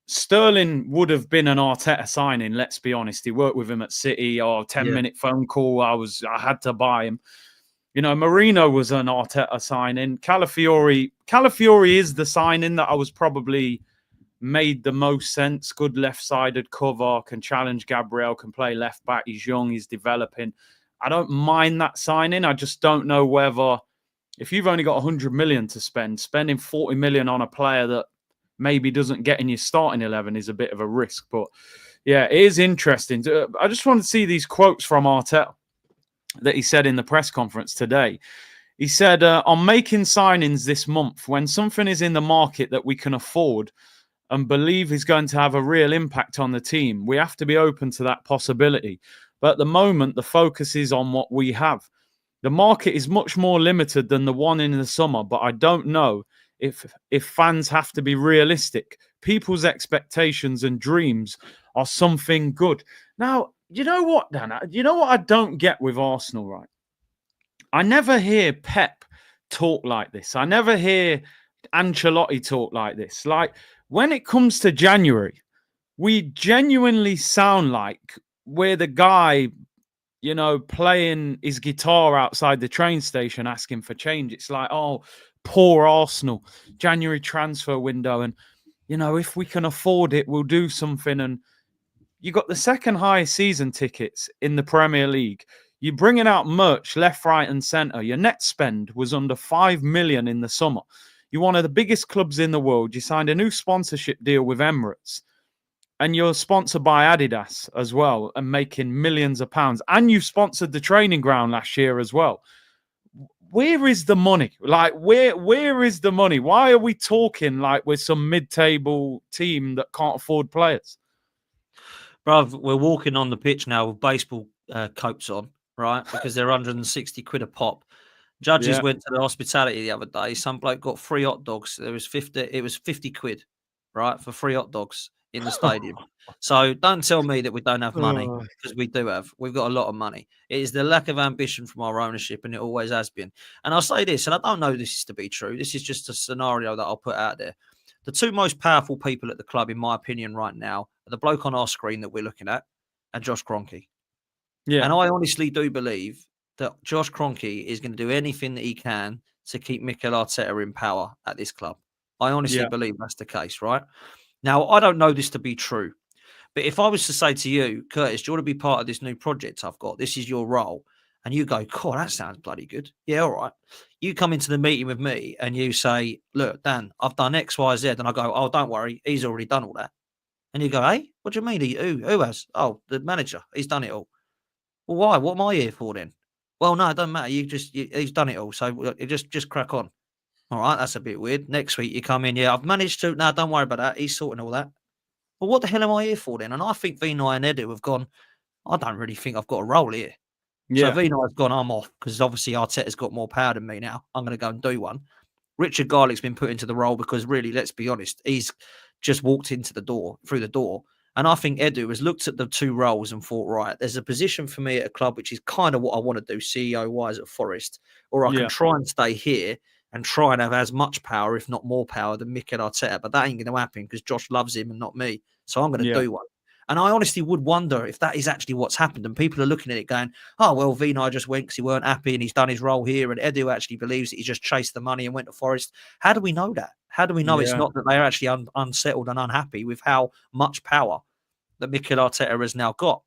Sterling would have been an Arteta signing. Let's be honest. He worked with him at City. 10-minute phone call. I had to buy him. You know, Marino was an Arteta signing. Calafiori is the signing that I was probably made the most sense. Good left-sided cover, can challenge Gabriel, can play left back. He's young, he's developing. I don't mind that signing. I just don't know whether, if you've only got 100 million to spend, spending 40 million on a player that maybe doesn't get in your starting 11 is a bit of a risk. But yeah, it is interesting. I just want to see these quotes from Arteta that he said in the press conference today. He said, I'm making signings this month. When something is in the market that we can afford and believe is going to have a real impact on the team, we have to be open to that possibility. But at the moment, the focus is on what we have. The market is much more limited than the one in the summer, but I don't know if fans have to be realistic. People's expectations and dreams are something good. Now, you know what, Dan? You know what I don't get with Arsenal, right? I never hear Pep talk like this. I never hear Ancelotti talk like this. Like, when it comes to January, we genuinely sound like we're the guy, you know, playing his guitar outside the train station asking for change. It's like, oh, poor Arsenal, January transfer window. And, you know, if we can afford it, we'll do something. And you got the second highest season tickets in the Premier League. You're bringing out merch left, right and centre. Your net spend was under 5 million in the summer. You're one of the biggest clubs in the world. You signed a new sponsorship deal with Emirates. And you're sponsored by Adidas as well and making millions of pounds. And you've sponsored the training ground last year as well. Where is the money? Like, where is the money? Why are we talking like we're some mid-table team that can't afford players? Bruv, we're walking on the pitch now with baseball coats on, right? Because they're 160 quid a pop. Judges went to the hospitality the other day. Some bloke got 3 hot dogs. It was 50 quid, right, for 3 hot dogs in the stadium. So don't tell me that we don't have money, because we do have. We've got a lot of money. It is the lack of ambition from our ownership, and it always has been. And I'll say this, and I don't know this is to be true. This is just a scenario that I'll put out there. The 2 most powerful people at the club, in my opinion, right now, are the bloke on our screen that we're looking at and Josh Kroenke. Yeah. And I honestly do believe that Josh Kroenke is going to do anything that he can to keep Mikel Arteta in power at this club. I honestly believe that's the case, right? Now, I don't know this to be true, but if I was to say to you, Curtis, do you want to be part of this new project I've got? This is your role. And you go, cool, that sounds bloody good. Yeah, all right. You come into the meeting with me and you say, look, Dan, I've done X, Y, Z. And I go, oh, don't worry. He's already done all that. And you go, hey, what do you mean? Who has? Oh, the manager. He's done it all. Well, why? What am I here for then? Well, no, it doesn't matter. He's done it all. So just crack on. All right, that's a bit weird. Next week you come in, I've managed to. No, don't worry about that. He's sorting all that. Well, what the hell am I here for then? And I think Vinay and Edu have gone, I don't really think I've got a role here. Yeah. So Vinay's gone, I'm off, because obviously Arteta's got more power than me now. I'm going to go and do one. Richard Garlick's been put into the role because really, let's be honest, he's just walked into the door, through the door. And I think Edu has looked at the two roles and thought, right, there's a position for me at a club, which is kind of what I want to do, CEO-wise at Forest, or I can try and stay here and try and have as much power, if not more power, than Mikel Arteta. But that ain't going to happen because Josh loves him and not me. So I'm going to do one. And I honestly would wonder if that is actually what's happened. And people are looking at it going, oh, well, Vinay just went because he weren't happy and he's done his role here. And Edu actually believes that he just chased the money and went to Forest. How do we know that? How do we know it's not that they're actually unsettled and unhappy with how much power that Mikel Arteta has now got?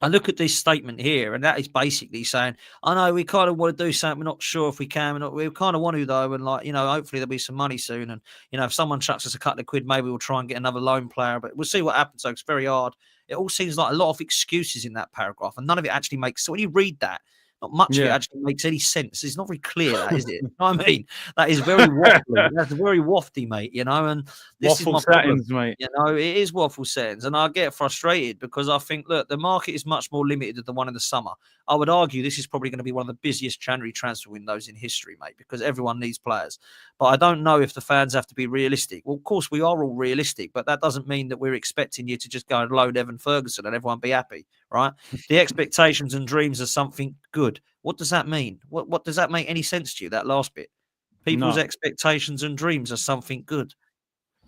I look at this statement here, and that is basically saying, I know we kind of want to do something. We're not sure if we can. We kind of want to, though. And, hopefully there'll be some money soon. And, if someone chucks us a couple of quid, maybe we'll try and get another loan player. But we'll see what happens. So it's very hard. It all seems like a lot of excuses in that paragraph, and none of it actually makes. So when you read that, not much of it actually makes any sense. It's not very clear, that is it? You know what I mean? That is very waffly. That's very wafty, mate. And this waffle is my settings, problem. mate. It is waffle settings, and I get frustrated because I think, look, the market is much more limited than the one in the summer. I would argue this is probably going to be one of the busiest January transfer windows in history, mate, because everyone needs players. But I don't know if the fans have to be realistic. Well, of course, we are all realistic, but that doesn't mean that we're expecting you to just go and load Evan Ferguson and everyone be happy, right? The expectations and dreams are something good. What does that mean? What does that make any sense to you, that last bit? People's expectations and dreams are something good.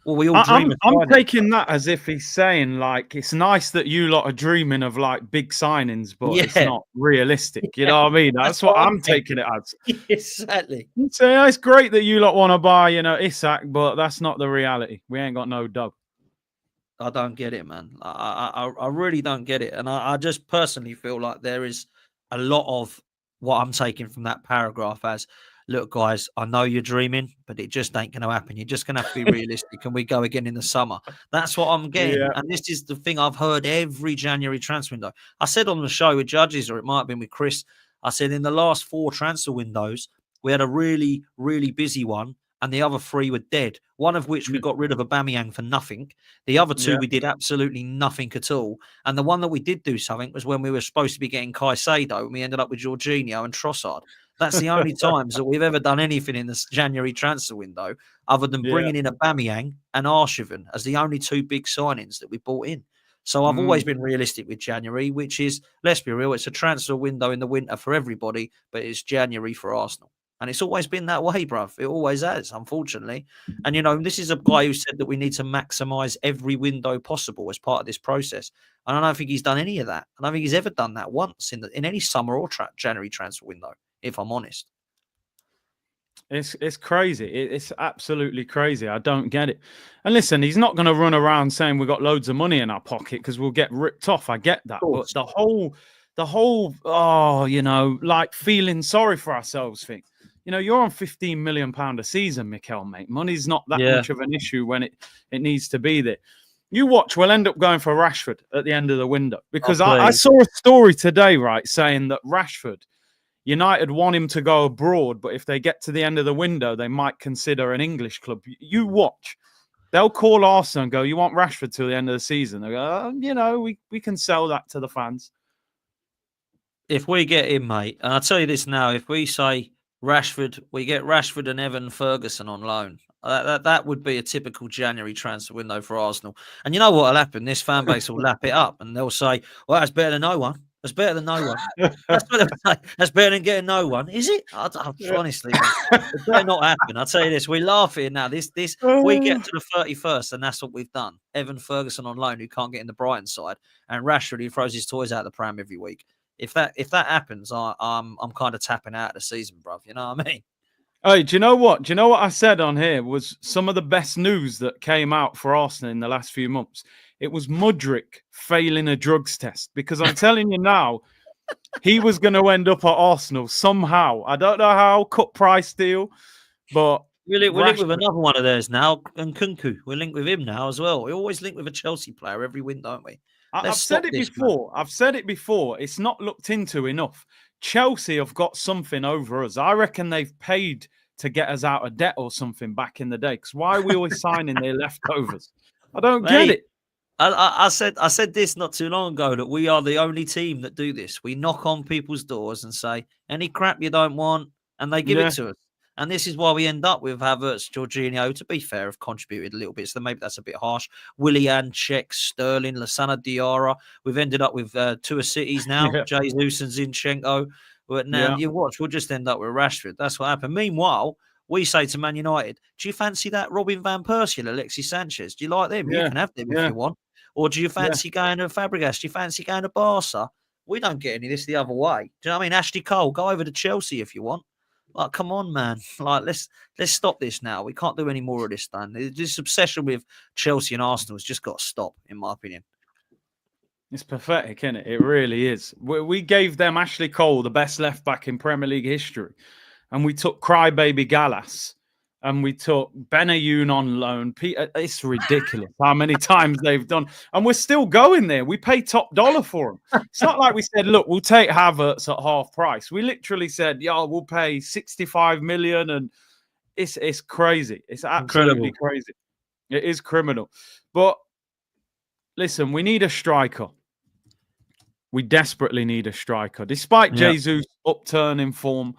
Well, we all dream. I'm taking that as if he's saying, like, it's nice that you lot are dreaming of, like, big signings, but it's not realistic. You know what I mean? That's what I'm taking it as. Exactly. So yeah, it's great that you lot want to buy, Isak, but that's not the reality. We ain't got no dough. I don't get it, man. I really don't get it. And I just personally feel like there is a lot of what I'm taking from that paragraph as, look, guys, I know you're dreaming, but it just ain't going to happen. You're just going to have to be realistic, and we go again in the summer. That's what I'm getting. Yeah. And this is the thing I've heard every January transfer window. I said on the show with Judges, or it might have been with Chris, I said in the last 4 transfer windows, we had a really, really busy one, and the other 3 were dead, one of which we got rid of Aubameyang for nothing. The other 2, we did absolutely nothing at all. And the one that we did do something was when we were supposed to be getting Caicedo, and we ended up with Jorginho and Trossard. That's the only times that we've ever done anything in this January transfer window other than bringing in Aubameyang and Arshavin as the only 2 big signings that we brought in. So I've always been realistic with January, which is, let's be real, it's a transfer window in the winter for everybody, but it's January for Arsenal. And it's always been that way, bruv. It always has, unfortunately. And, this is a guy who said that we need to maximise every window possible as part of this process. And I don't think he's done any of that. I don't think he's ever done that once in any summer or January transfer window, if I'm honest. It's crazy. It's absolutely crazy. I don't get it. And listen, he's not going to run around saying we've got loads of money in our pocket because we'll get ripped off. I get that. But the whole, like feeling sorry for ourselves thing. You're on £15 million a season, Mikel, mate. Money's not that much of an issue when it needs to be there. You watch, we'll end up going for Rashford at the end of the window. Because I saw a story today, right, saying that Rashford, United want him to go abroad, but if they get to the end of the window, they might consider an English club. You watch. They'll call Arsenal and go, you want Rashford till the end of the season? They go, we can sell that to the fans. If we get him, mate, and I'll tell you this now, if we say Rashford, we get Rashford and Evan Ferguson on loan. That would be a typical January transfer window for Arsenal. And you know what will happen? This fan base will lap it up and they'll say, well, that's better than no one. That's better than no one. That's better than getting no one. Is it? Honestly, it better not happen. I'll tell you this. We laugh at it now. This we get to the 31st and that's what we've done. Evan Ferguson on loan who can't get in the Brighton side, and Rashford who throws his toys out of the pram every week. If that happens, I'm kind of tapping out of the season, bruv. You know what I mean? Hey, do you know what? Do you know what I said on here was some of the best news that came out for Arsenal in the last few months? It was Mudryk failing a drugs test, because I'm telling you now, he was going to end up at Arsenal somehow. I don't know how, cut price deal, but we're linked with another one of theirs now, and Kunku. We're linked with him now as well. We always link with a Chelsea player every window, don't we? I've said it before. I've said it before. It's not looked into enough. Chelsea have got something over us. I reckon they've paid to get us out of debt or something back in the day. Because why are we always signing their leftovers? I don't get it. I said this not too long ago, that we are the only team that do this. We knock on people's doors and say, any crap you don't want, and they give it to us. And this is why we end up with Havertz, Jorginho, to be fair, have contributed a little bit. So maybe that's a bit harsh. Willian, Czech, Sterling, Lasana Diarra. We've ended up with two of Cities now, Jesus and Zinchenko. But now you watch, we'll just end up with Rashford. That's what happened. Meanwhile, we say to Man United, do you fancy that Robin Van Persie and Alexis Sanchez? Do you like them? You can have them if you want. Or do you fancy going to Fabregas? Do you fancy going to Barca? We don't get any of this the other way. Do you know what I mean? Ashley Cole, go over to Chelsea if you want. Like, come on, man. Like, let's stop this now. We can't do any more of this, Dan. This obsession with Chelsea and Arsenal has just got to stop, in my opinion. It's pathetic, isn't it? It really is. We gave them Ashley Cole, the best left back in Premier League history, and we took Crybaby Gallas, and we took Benayoun on loan. It's ridiculous how many times they've done, and we're still going there. We pay top dollar for them. It's not like we said, look, we'll take Havertz at half price. We literally said, we'll pay 65 million, and it's crazy. It's absolutely crazy. It is criminal. But listen, we need a striker. We desperately need a striker, despite Jesus' upturn in form.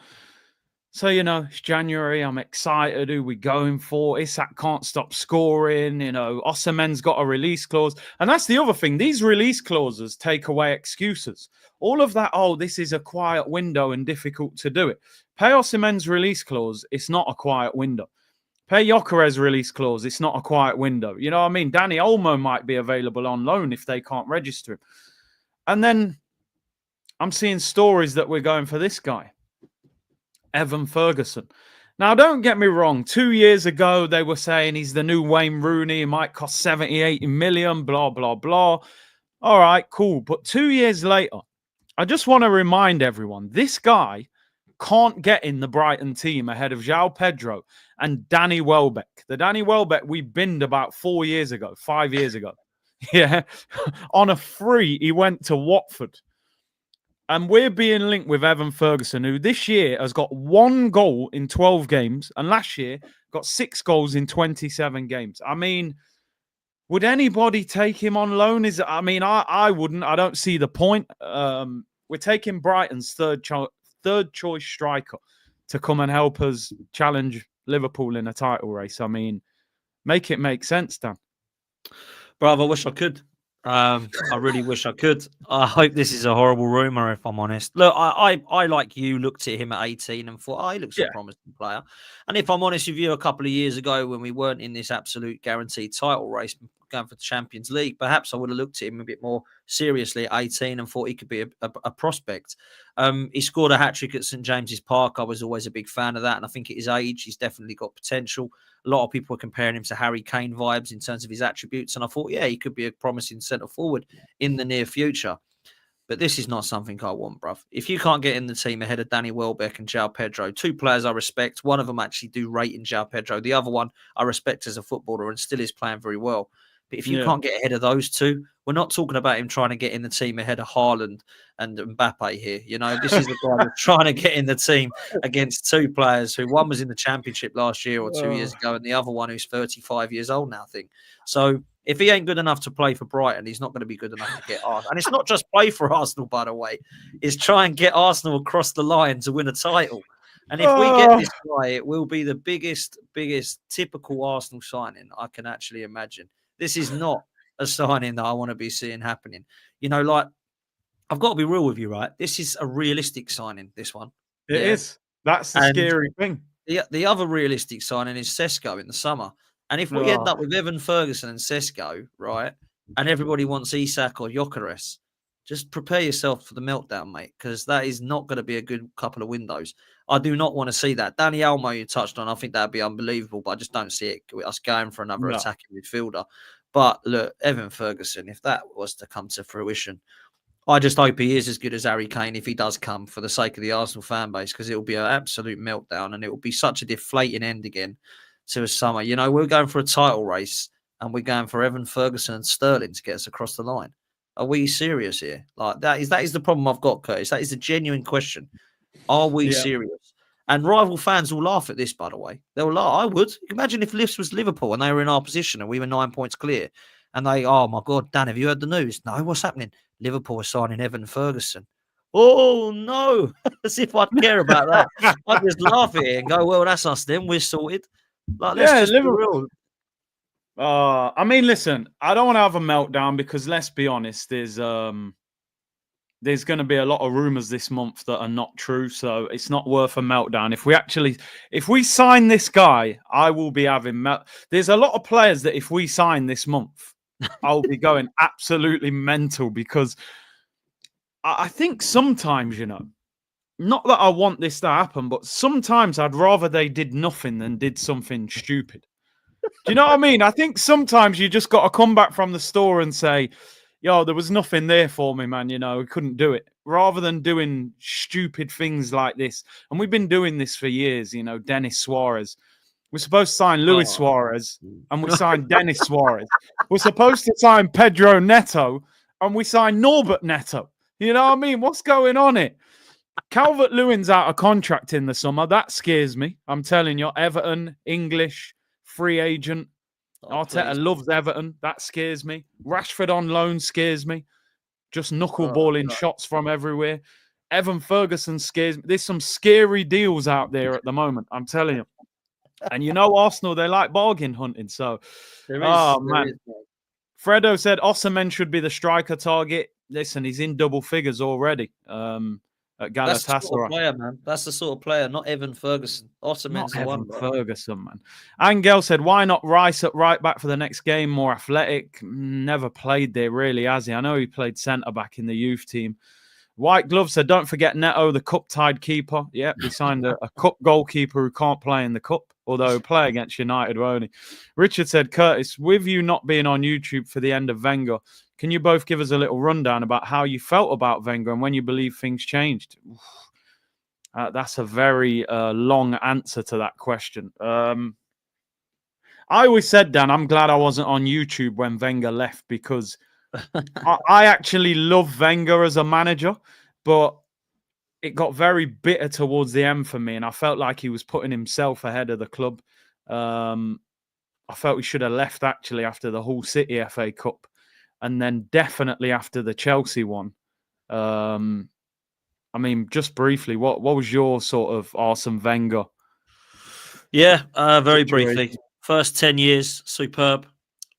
So, it's January. I'm excited. Who we going for? Isak can't stop scoring. Osimhen's got a release clause. And that's the other thing. These release clauses take away excuses. All of that, this is a quiet window and difficult to do it. Pay Osimhen's release clause, it's not a quiet window. Pay Gyökeres release clause, it's not a quiet window. You know what I mean? Danny Olmo might be available on loan if they can't register him. And then I'm seeing stories that we're going for this guy, Evan Ferguson. Now, don't get me wrong. 2 years ago, they were saying he's the new Wayne Rooney. He might cost 70, 80 million, blah, blah, blah. All right, cool. But 2 years later, I just want to remind everyone, this guy can't get in the Brighton team ahead of João Pedro and Danny Welbeck. The Danny Welbeck we binned about 5 years ago. Yeah. On a free, he went to Watford. And we're being linked with Evan Ferguson, who this year has got 1 goal in 12 games. And last year got 6 goals in 27 games. I mean, would anybody take him on loan? I wouldn't. I don't see the point. We're taking Brighton's third choice striker to come and help us challenge Liverpool in a title race. I mean, make it make sense, Dan. Bravo, I wish I could. I really wish I could. I hope this is a horrible rumour, if I'm honest. Look, I like you, looked at him at 18 and thought, he looks a promising player. And if I'm honest with you, a couple of years ago when we weren't in this absolute guaranteed title race, going for the Champions League, perhaps I would have looked at him a bit more seriously at 18 and thought he could be a prospect. He scored a hat-trick at St James's Park. I was always a big fan of that. And I think at his age, he's definitely got potential. A lot of people were comparing him to Harry Kane vibes in terms of his attributes. And I thought, he could be a promising centre forward in the near future. But this is not something I want, bruv. If you can't get in the team ahead of Danny Welbeck and João Pedro, 2 players I respect. One of them actually do rate in João Pedro. The other one I respect as a footballer and still is playing very well. But if you can't get ahead of those 2, we're not talking about him trying to get in the team ahead of Haaland and Mbappe here. This is the guy that's trying to get in the team against 2 players who one was in the Championship last year or 2 years ago and the other one who's 35 years old now, I think. So if he ain't good enough to play for Brighton, he's not going to be good enough to get Arsenal. And it's not just play for Arsenal, by the way. It's try and get Arsenal across the line to win a title. And if we get this guy, it will be the biggest typical Arsenal signing I can actually imagine. This is not a signing that I want to be seeing happening. I've got to be real with you, right? This is a realistic signing, this one. It is. That's the scary thing. The other realistic signing is Sesko in the summer. And if we end up with Evan Ferguson and Sesko, right, and everybody wants Isak or Gyökeres, just prepare yourself for the meltdown, mate, because that is not going to be a good couple of windows. I do not want to see that. Danny Olmo, you touched on, I think that'd be unbelievable, but I just don't see it us going for another attacking midfielder. But look, Evan Ferguson, if that was to come to fruition, I just hope he is as good as Harry Kane if he does come for the sake of the Arsenal fan base, because it will be an absolute meltdown and it will be such a deflating end again to a summer. We're going for a title race and we're going for Evan Ferguson and Sterling to get us across the line. Are we serious here? Like that is the problem I've got, Curtis. That is a genuine question. Are we serious? And rival fans will laugh at this, by the way. They'll laugh. I would. Imagine if this was Liverpool and they were in our position and we were 9 points clear. And they, oh my God, Dan, have you heard the news? No, what's happening? Liverpool are signing Evan Ferguson. Oh no! As if I'd care about that. I'd just laugh at it and go, "Well, that's us. Then we're sorted." Like, let's Yeah, just be Liverpool. real. I mean, listen, I don't want to have a meltdown because let's be honest, there's going to be a lot of rumors this month that are not true, so it's not worth a meltdown. If we sign this guy, I will be having there's a lot of players that if we sign this month, I'll be going absolutely mental because I think sometimes, not that I want this to happen, but sometimes I'd rather they did nothing than did something stupid. Do you know what I mean? I think sometimes you just got to come back from the store and say, yo, there was nothing there for me, man. We couldn't do it. Rather than doing stupid things like this. And we've been doing this for years, Dennis Suarez. We're supposed to sign Luis Suarez and we signed Dennis Suarez. We're supposed to sign Pedro Neto and we signed Norbert Neto. You know what I mean? What's going on here? Calvert-Lewin's out of contract in the summer. That scares me. I'm telling you, Everton, English, free agent. Arteta loves Everton. That scares me. Rashford on loan scares me. Just knuckleballing shots from everywhere. Evan Ferguson scares me. There's some scary deals out there at the moment. I'm telling you. And Arsenal, they like bargain hunting. So, man. Fredo said Osimhen should be the striker target. Listen, he's in double figures already. At Galatasaray. That's the sort of player, man. That's the sort of player, not Evan Ferguson. Osimhen's the one. Ferguson, man. Angel said, why not Rice at right back for the next game? More athletic. Never played there, really, has he? I know he played centre back in the youth team. White Glove said, don't forget Neto, the cup-tied keeper. Yeah, we signed a cup goalkeeper who can't play in the cup, although he'll play against United, won't he? Richard said, Curtis, with you not being on YouTube for the end of Wenger, can you both give us a little rundown about how you felt about Wenger and when you believe things changed? That's a very long answer to that question. I always said, Dan, I'm glad I wasn't on YouTube when Wenger left because I actually love Wenger as a manager, but it got very bitter towards the end for me, and I felt like he was putting himself ahead of the club. I felt he should have left actually after the Hull City FA Cup, and then definitely after the Chelsea one. I mean, just briefly, what was your sort of Arsene Wenger? Yeah, very briefly. First 10 years, superb.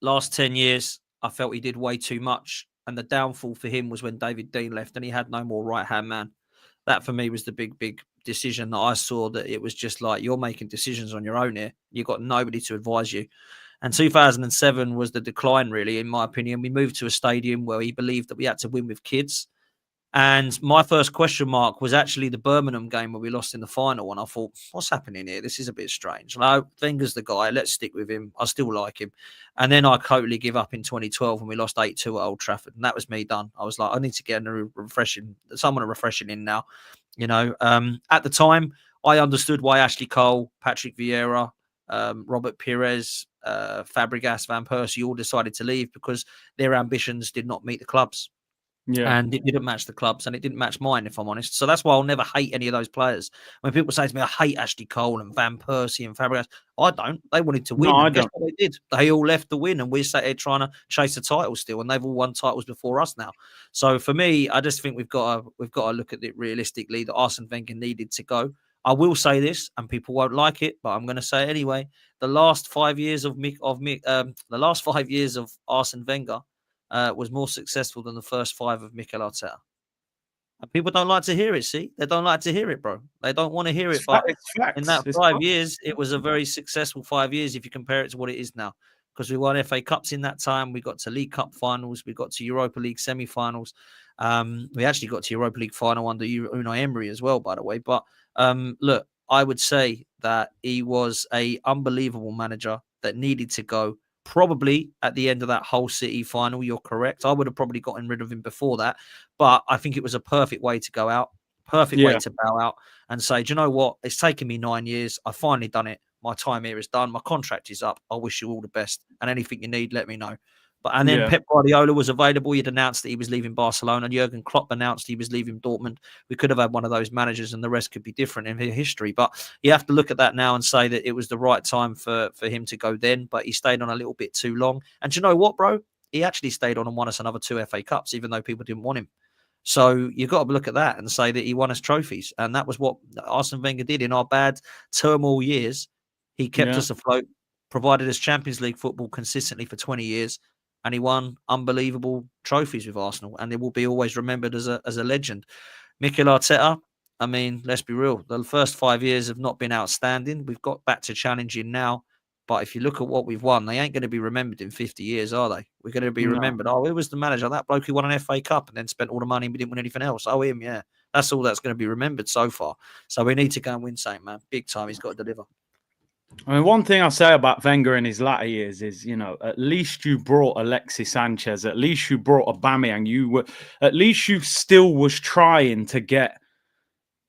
Last 10 years, I felt he did way too much. And the downfall for him was when David Dein left and he had no more right-hand man. That for me was the big decision that I saw, that it was just like, you're making decisions on your own here. You've got nobody to advise you. And 2007 was the decline, really, in my opinion. We moved to a stadium where he believed that we had to win with kids. And my first question mark was actually the Birmingham game where we lost in the final. And I thought, what's happening here? This is a bit strange. No, Wenger's the guy. Let's stick with him. I still like him. And then I totally give up in 2012 when we lost 8-2 at Old Trafford. And that was me done. I was like, I need to get someone refreshing in now. At the time, I understood why Ashley Cole, Patrick Vieira, Robert Pires, Fabregas, Van Persie all decided to leave because their ambitions did not meet the club's. Yeah. And it didn't match the clubs and it didn't match mine, if I'm honest. So that's why I'll never hate any of those players. When people say to me, I hate Ashley Cole and Van Persie and Fabregas, I don't. They wanted to win. No, guess what they did? They all left to win and we're sat here trying to chase the title still, and they've all won titles before us now. So for me, I just think we've got to look at it realistically, that Arsene Wenger needed to go. I will say this, and people won't like it, but I'm going to say it anyway. The last 5 years of Arsene Wenger was more successful than the first 5 of Mikel Arteta. And people don't like to hear it, see? They don't like to hear it, bro. They don't want to hear it. But in that 5 years, it was a very successful 5 years if you compare it to what it is now. Because we won FA Cups in that time. We got to League Cup finals. We got to Europa League semi-finals. We actually got to Europa League final under Unai Emery as well, by the way. But look, I would say that he was an unbelievable manager that needed to go. Probably at the end of that Hull City final, you're correct. I would have probably gotten rid of him before that, but I think it was a perfect way to go out, perfect way to bow out and say, do you know what? It's taken me 9 years. I've finally done it. My time here is done. My contract is up. I wish you all the best. And anything you need, let me know. And then Pep Guardiola was available. He'd announced that he was leaving Barcelona, and Jurgen Klopp announced he was leaving Dortmund. We could have had one of those managers, and the rest could be different in history. But you have to look at that now and say that it was the right time for him to go then. But he stayed on a little bit too long. And do you know what, bro? He actually stayed on and won us another 2 FA Cups, even though people didn't want him. So you've got to look at that and say that he won us trophies. And that was what Arsene Wenger did in our bad turmoil years. He kept us afloat, provided us Champions League football consistently for 20 years, and he won unbelievable trophies with Arsenal. And it will be always remembered as a legend. Mikel Arteta, I mean, let's be real. The first 5 years have not been outstanding. We've got back to challenging now. But if you look at what we've won, they ain't going to be remembered in 50 years, are they? We're going to be remembered. Oh, who was the manager? That bloke who won an FA Cup and then spent all the money and we didn't win anything else. Oh, him, yeah. That's all that's going to be remembered so far. So we need to go and win something, man. Big time. He's got to deliver. I mean, one thing I'll say about Wenger in his latter years is, at least you brought Alexis Sanchez. At least you brought Aubameyang. At least you still was trying to get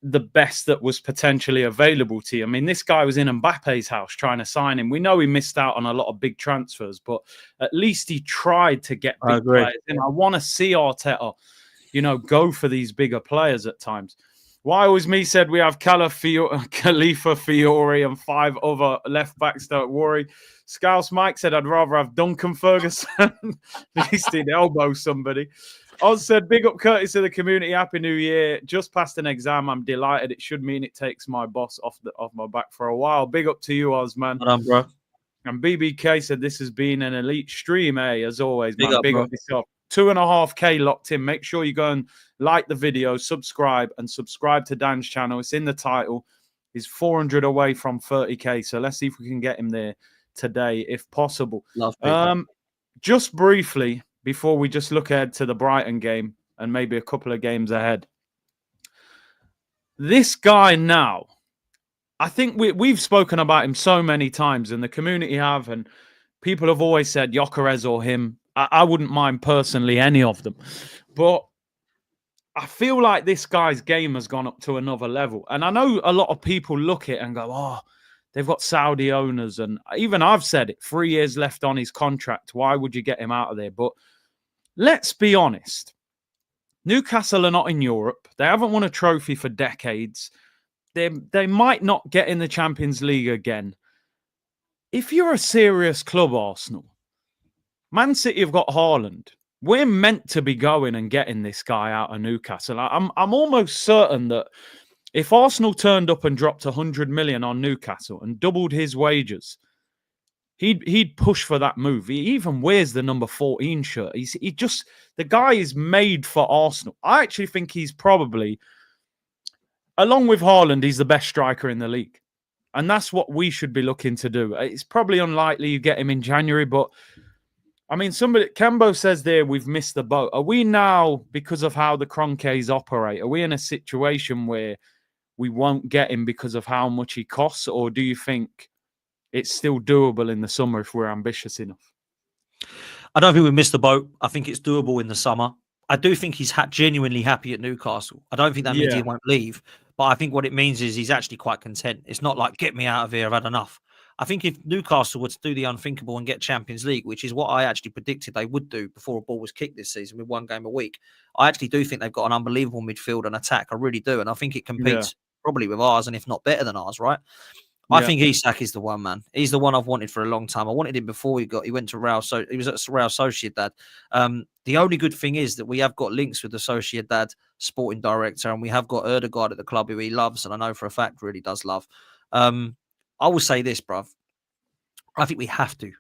the best that was potentially available to you. I mean, this guy was in Mbappe's house trying to sign him. We know he missed out on a lot of big transfers, but at least he tried to get big players in. I want to see Arteta, go for these bigger players at times. Why always me said we have Khalifa Fiore and 5 other left backs, don't worry. Scouse Mike said I'd rather have Duncan Ferguson. At least he'd elbow somebody. Oz said, big up Curtis to the community. Happy New Year. Just passed an exam. I'm delighted. It should mean it takes my boss off my back for a while. Big up to you, Oz, man. Well done, bro. And BBK said, this has been an elite stream, as always, big man. Up, big bro. up yourself. 2.5K locked in. Make sure you go and like the video, subscribe to Dan's channel. It's in the title. He's 400 away from 30K. So let's see if we can get him there today, if possible. Just briefly, before we just look ahead to the Brighton game and maybe a couple of games ahead. This guy now, I think we've spoken about him so many times, and the community have, and people have always said Gyökeres or him. I wouldn't mind personally any of them. But I feel like this guy's game has gone up to another level. And I know a lot of people look at it and go, oh, they've got Saudi owners. And even I've said it, 3 years left on his contract. Why would you get him out of there? But let's be honest. Newcastle are not in Europe. They haven't won a trophy for decades. They might not get in the Champions League again. If you're a serious club, Arsenal, Man City have got Haaland. We're meant to be going and getting this guy out of Newcastle. I'm almost certain that if Arsenal turned up and dropped 100 million on Newcastle and doubled his wages, he'd push for that move. He even wears the number 14 shirt. The guy is made for Arsenal. I actually think he's probably, along with Haaland, he's the best striker in the league. And that's what we should be looking to do. It's probably unlikely you get him in January, but I mean, Kembo says there we've missed the boat. Are we now, because of how the Kroenkes operate, are we in a situation where we won't get him because of how much he costs? Or do you think it's still doable in the summer if we're ambitious enough? I don't think we missed the boat. I think it's doable in the summer. I do think he's genuinely happy at Newcastle. I don't think that means he won't leave. But I think what it means is he's actually quite content. It's not like, get me out of here, I've had enough. I think if Newcastle were to do the unthinkable and get Champions League, which is what I actually predicted they would do before a ball was kicked this season with 1 game a week, I actually do think they've got an unbelievable midfield and attack. I really do. And I think it competes probably with ours, and if not better than ours, right? I think Isak is the one, man. He's the one I've wanted for a long time. I wanted him before he went to Real. So he was at Real Sociedad. The only good thing is that we have got links with the Sociedad sporting director, and we have got Erdegaard at the club who he loves, and I know for a fact really does love. I will say this, bruv. I think we have to.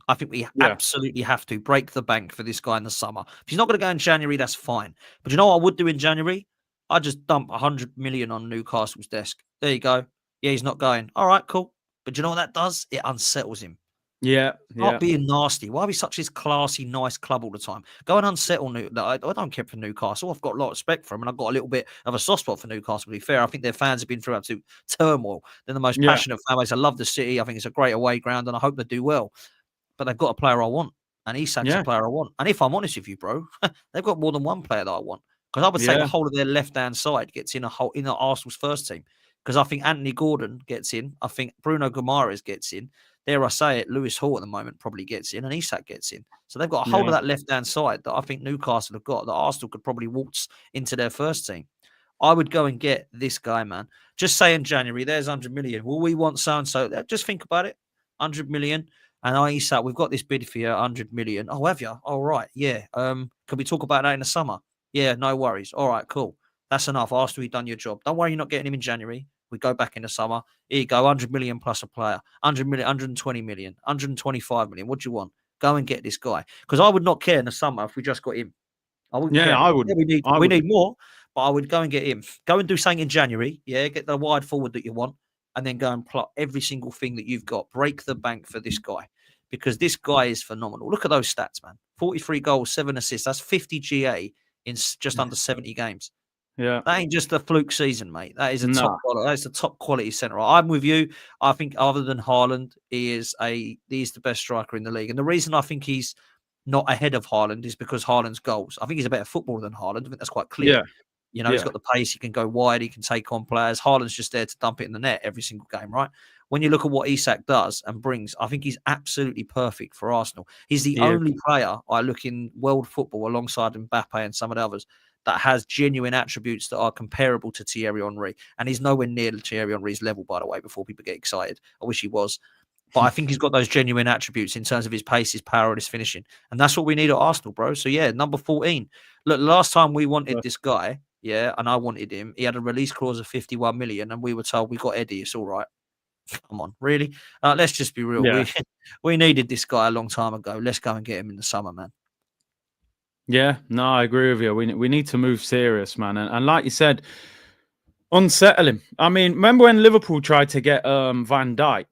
I think we absolutely have to break the bank for this guy in the summer. If he's not going to go in January, that's fine. But you know what I would do in January? I'd just dump 100 million on Newcastle's desk. There you go. Yeah, he's not going. All right, cool. But you know what that does? It unsettles him. Not being nasty. Why be such this classy, nice club all the time? Go and unsettle I don't care for Newcastle. I've got a lot of respect for them, and I've got a little bit of a soft spot for Newcastle, to be fair. I think their fans have been through absolute turmoil. They're the most passionate fan base. I love the city. I think it's a great away ground, and I hope they do well. But they've got a player I want, and Isak's a player I want. And if I'm honest with you, bro, they've got more than one player that I want. Because I would say the whole of their left-hand side gets in in Arsenal's first team. Because I think Anthony Gordon gets in. I think Bruno Guimaraes gets in. Dare I say it, Lewis Hall at the moment probably gets in, and Isak gets in. So they've got a whole of that left-hand side that I think Newcastle have got, that Arsenal could probably waltz into their first team. I would go and get this guy, man. Just say in January, there's 100 million. Will we want so-and-so? Just think about it. 100 million. And Isak, we've got this bid for you, 100 million. Oh, have you? Oh, right. Yeah. Can we talk about that in the summer? Yeah, no worries. All right, cool. That's enough. Arsenal, you've done your job. Don't worry, you're not getting him in January. We go back in the summer. Here you go, 100 million plus a player, 100 million, 120 million, 125 million. What do you want? Go and get this guy. Because I would not care in the summer if we just got him. I wouldn't Yeah, care. I Yeah, wouldn't. we need more, but I would go and get him. Go and do something in January. Yeah, get the wide forward that you want, and then go and plot every single thing that you've got. Break the bank for this guy because this guy is phenomenal. Look at those stats, man. 43 goals, 7 assists. That's 50 GA in just under 70 games. Yeah. That ain't just a fluke season, mate. That is a Nah. that's a top quality centre. I'm with you. I think other than Haaland, he is the best striker in the league. And the reason I think he's not ahead of Haaland is because Haaland's goals. I think he's a better footballer than Haaland. I think that's quite clear. Yeah. You know, he's got the pace. He can go wide. He can take on players. Haaland's just there to dump it in the net every single game, right? When you look at what Isak does and brings, I think he's absolutely perfect for Arsenal. He's the only player I look in world football alongside Mbappe and some of the others that has genuine attributes that are comparable to Thierry Henry. And he's nowhere near Thierry Henry's level, by the way, before people get excited. I wish he was. But I think he's got those genuine attributes in terms of his pace, his power, and his finishing. And that's what we need at Arsenal, bro. So, yeah, number 14. Look, last time we wanted this guy, and I wanted him, he had a release clause of 51 million, and we were told we got Eddie, it's all right. Come on, really? Let's just be real. Yeah. We needed this guy a long time ago. Let's go and get him in the summer, man. Yeah, no, I agree with you. We need to move serious, man. And like you said, unsettling. I mean, remember when Liverpool tried to get Van Dijk?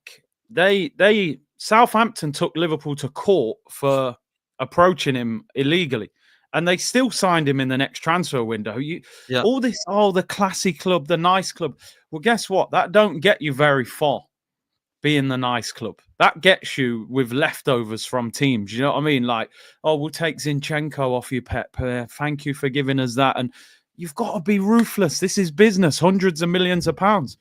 They Southampton took Liverpool to court for approaching him illegally, and they still signed him in the next transfer window. All this, the classy club, the nice club. Well, guess what? That don't get you very far. Being the nice club, that gets you with leftovers from teams. You know what I mean? Like, we'll take Zinchenko off you, Pep. Thank you for giving us that. And you've got to be ruthless. This is business. Hundreds of millions of pounds.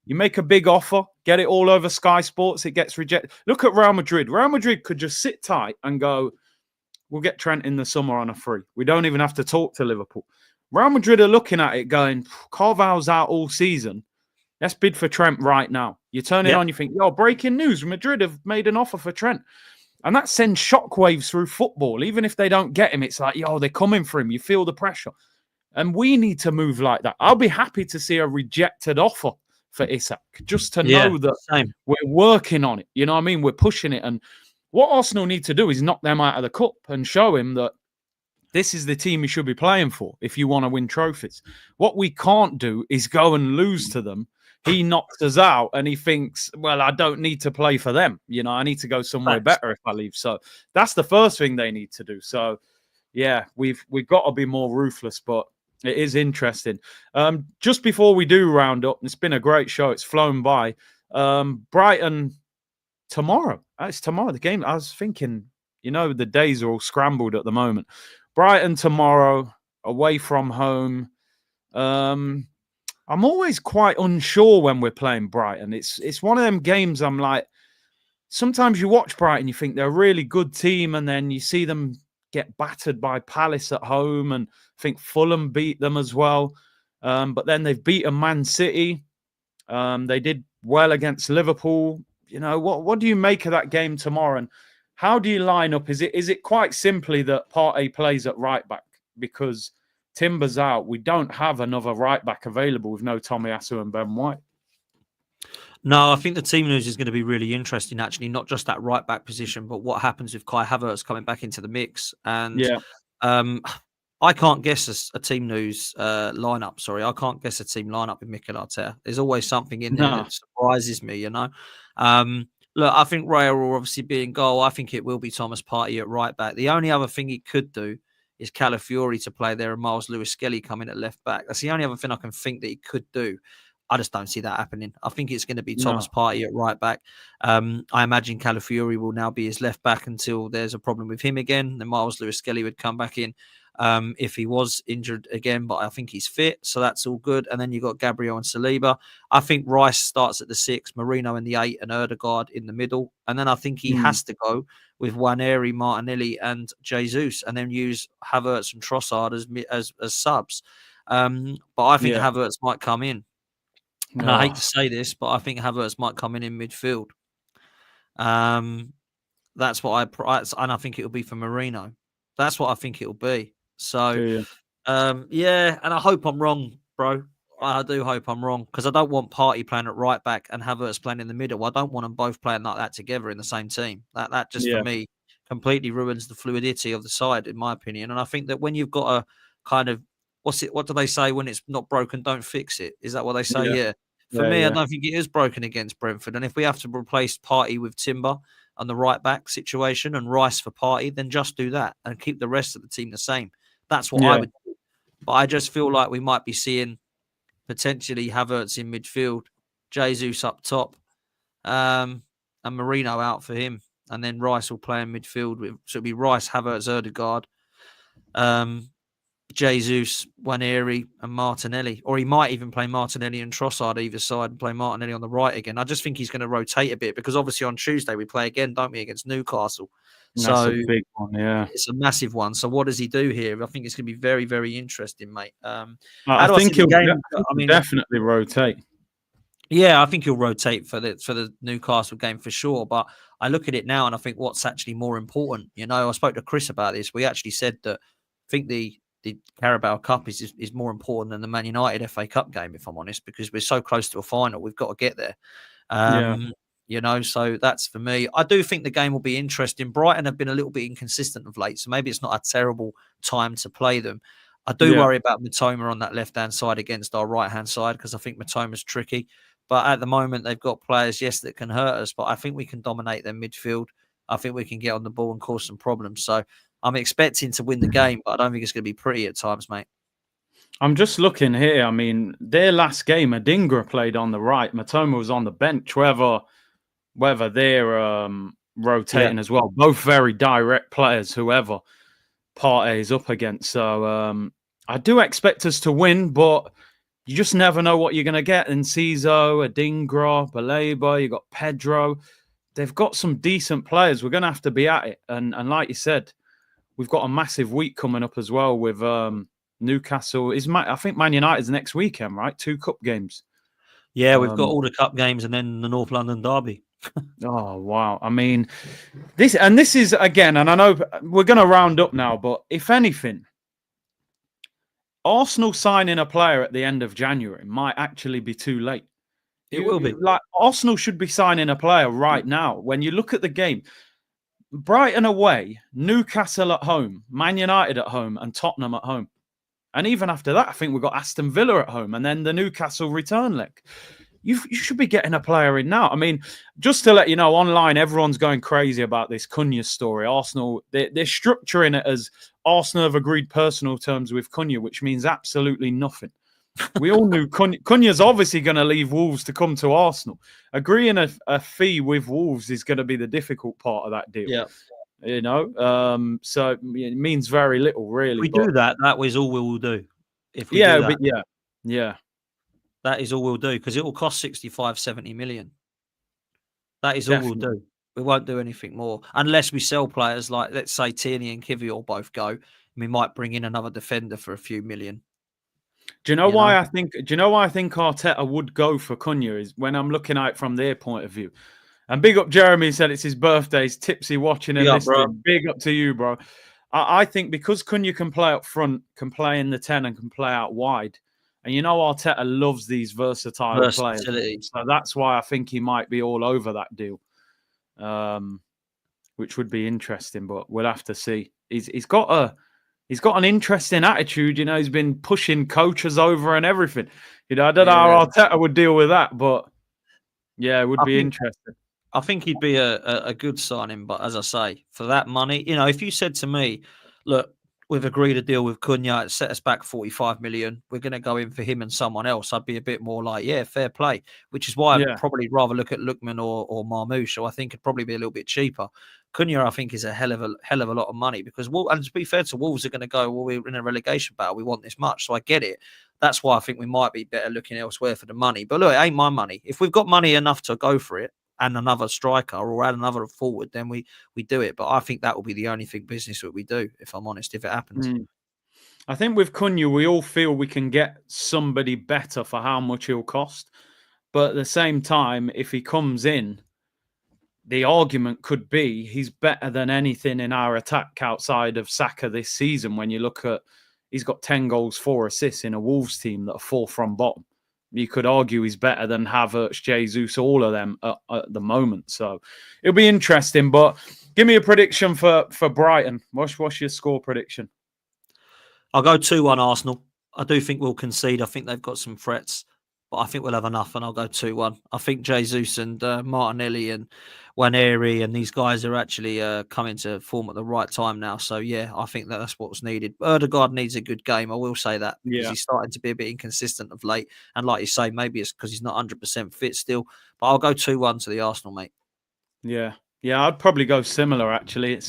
You make a big offer, get it all over Sky Sports, it gets rejected. Look at Real Madrid. Real Madrid could just sit tight and go, we'll get Trent in the summer on a free. We don't even have to talk to Liverpool. Real Madrid are looking at it going, Carvalho's out all season. Let's bid for Trent right now. You turn it on, you think, breaking news. Madrid have made an offer for Trent. And that sends shockwaves through football. Even if they don't get him, it's like, they're coming for him. You feel the pressure. And we need to move like that. I'll be happy to see a rejected offer for Isak, just to know that we're working on it. You know what I mean? We're pushing it. And what Arsenal need to do is knock them out of the cup and show him that this is the team you should be playing for if you want to win trophies. What we can't do is go and lose to them. He knocks us out and he thinks, well, I don't need to play for them. You know, I need to go somewhere better if I leave. So that's the first thing they need to do. So, yeah, we've got to be more ruthless, but it is interesting. Just before we do round up, it's been a great show. It's flown by. Brighton tomorrow. It's tomorrow, the game. I was thinking, the days are all scrambled at the moment. Brighton tomorrow, away from home. I'm always quite unsure when we're playing Brighton. It's one of them games I'm like, sometimes you watch Brighton, you think they're a really good team, and then you see them get battered by Palace at home, and I think Fulham beat them as well. But then they've beaten Man City. They did well against Liverpool. What do you make of that game tomorrow? And how do you line up? Is it quite simply that Partey plays at right back? Because Timber's out. We don't have another right back available with no Tomiyasu and Ben White. No, I think the team news is going to be really interesting, actually, not just that right back position, but what happens with Kai Havertz coming back into the mix. And I can't guess a team news lineup. Sorry, I can't guess a team lineup with Mikel Arteta. There's always something in there that surprises me, Look, I think Raya will obviously be in goal. I think it will be Thomas Partey at right back. The only other thing he could do is Calafiori to play there and Miles Lewis-Skelly coming at left back. That's the only other thing I can think that he could do. I just don't see that happening. I think it's going to be Thomas Partey at right back. I imagine Calafiori will now be his left back until there's a problem with him again. Then Miles Lewis-Skelly would come back in if he was injured again, but I think he's fit, so that's all good. And then you've got Gabriel and Saliba. I think Rice starts at the 6, Marino in the 8, and Erdegaard in the middle. And then I think he has to go with Waneri, Martinelli, and Jesus, and then use Havertz and Trossard as subs. But I think Havertz might come in. And I hate to say this, but I think Havertz might come in midfield. That's what and I think it'll be for Marino. That's what I think it'll be. So Yeah, and I hope I'm wrong, bro. I do hope I'm wrong because I don't want Partey playing at right back and Havertz playing in the middle. I don't want them both playing like that together in the same team. That just for Yeah, me completely ruins the fluidity of the side, in my opinion. And I think that when you've got a kind of what do they say when it's not broken, don't fix it? Is that what they say? yeah, Yeah. For yeah, me, I yeah, don't think it is broken against Brentford. And if we have to replace Partey with Timber on the right back situation and Rice for Partey, then just do that and keep the rest of the team the same. That's what I yeah. would. But I just feel like we might be seeing potentially Havertz in midfield, Jesus up top, and Marino out for him. And then Rice will play in midfield. So it'll be Rice, Havertz, Erdegaard, um, Jesus, Waneri, and Martinelli. Or he might even play Martinelli and Trossard either side and play Martinelli on the right again. I just think he's going to rotate a bit because obviously on Tuesday we play again, don't we, against Newcastle. And that's a So big one. Yeah, it's a massive one. So what does he do here? I think it's going to be very, very interesting, mate. I How do I see think the game? I think I he'll mean, definitely rotate. yeah, I think he'll rotate for the Newcastle game for sure. But I look at it now and I think what's actually more important. You know, I spoke to Chris about this. We actually said that I think the Carabao Cup is more important than the Man United FA Cup game, if I'm honest, because we're so close to a final. We've got to get there. Yeah, You know, so that's for me. I do think the game will be interesting. Brighton have been a little bit inconsistent of late, so maybe it's not a terrible time to play them. I do yeah. worry about Matoma on that left-hand side against our right-hand side because I think Matoma's tricky. But at the moment, they've got players, yes, that can hurt us, but I think we can dominate their midfield. I think we can get on the ball and cause some problems. So I'm expecting to win the game, but I don't think it's going to be pretty at times, mate. I'm just looking here. I mean, their last game, Adingra played on the right. Matoma was on the bench. Whether they're Yeah. rotating as well, both very direct players. Whoever Partey is up against, so I do expect us to win, but you just never know what you're going to get. And Ciso, Adingra, Baleba, you got Pedro. They've got some decent players. We're going to have to be at it. And like you said, we've got a massive week coming up as well with Newcastle. I think Man United's next weekend, right? 2 cup games. Yeah, we've got all the cup games and then the North London derby. Oh, wow. I mean, this is, again, and I know we're going to round up now, but if anything, Arsenal signing a player at the end of January might actually be too late. It will be. Like Arsenal should be signing a player right now. When you look at the game, Brighton away, Newcastle at home, Man United at home, and Tottenham at home. And even after that, I think we've got Aston Villa at home and then the Newcastle return leg. You should be getting a player in now. I mean, just to let you know, online, everyone's going crazy about this Cunha story. Arsenal, they're structuring it as Arsenal have agreed personal terms with Cunha, which means absolutely nothing. We all knew Cunha's obviously going to leave Wolves to come to Arsenal. Agreeing a fee with Wolves is going to be the difficult part of that deal. Yeah. You know, so it means very little, really. If we do that, that is all we will do. If we do that. But yeah. That is all we'll do because it will cost 65, 70 million. That is all we'll do. We won't do anything more unless we sell players like, let's say, Tierney and Kivior both go. We might bring in another defender for a few million. Do you know why I think Arteta would go for Cunha is when I'm looking at it from their point of view. And big up Jeremy, said it's his birthday. He's tipsy watching and listening. Big up to you, bro. I think because Cunha can play up front, can play in the 10 and can play out wide. And you know Arteta loves these versatile players. So that's why I think he might be all over that deal. Which would be interesting, but we'll have to see. He's got an interesting attitude, you know, he's been pushing coaches over and everything. You know, I don't know how Arteta would deal with that, but yeah, it would be interesting. I think he'd be a good signing, but as I say, for that money, you know, if you said to me, look, we've agreed a deal with Cunha, it set us back 45 million. We're going to go in for him and someone else. I'd be a bit more like, yeah, fair play, which is why I'd probably rather look at Lookman or Marmoush. So I think it'd probably be a little bit cheaper. Cunha, I think, is a hell of a lot of money because, and to be fair to Wolves, are going to go, well, we're in a relegation battle. We want this much. So I get it. That's why I think we might be better looking elsewhere for the money. But look, it ain't my money. If we've got money enough to go for it, and another striker or add another forward, then we do it. But I think that will be the only thing business that we do, if I'm honest, if it happens. I think with Cunha, we all feel we can get somebody better for how much he'll cost. But at the same time, if he comes in, the argument could be he's better than anything in our attack outside of Saka this season when you look at he's got 10 goals, 4 assists in a Wolves team that are 4th from bottom. You could argue he's better than Havertz, Jesus, all of them at the moment. So it'll be interesting. But give me a prediction for Brighton. What's your score prediction? I'll go 2-1 Arsenal. I do think we'll concede. I think they've got some threats, but I think we'll have enough, and I'll go 2-1. I think Jesus and Martinelli and Waneri and these guys are actually coming to form at the right time now. So, yeah, I think that's what's needed. Ødegaard needs a good game. I will say that because he's starting to be a bit inconsistent of late. And like you say, maybe it's because he's not 100% fit still. But I'll go 2-1 to the Arsenal, mate. Yeah. Yeah, I'd probably go similar, actually.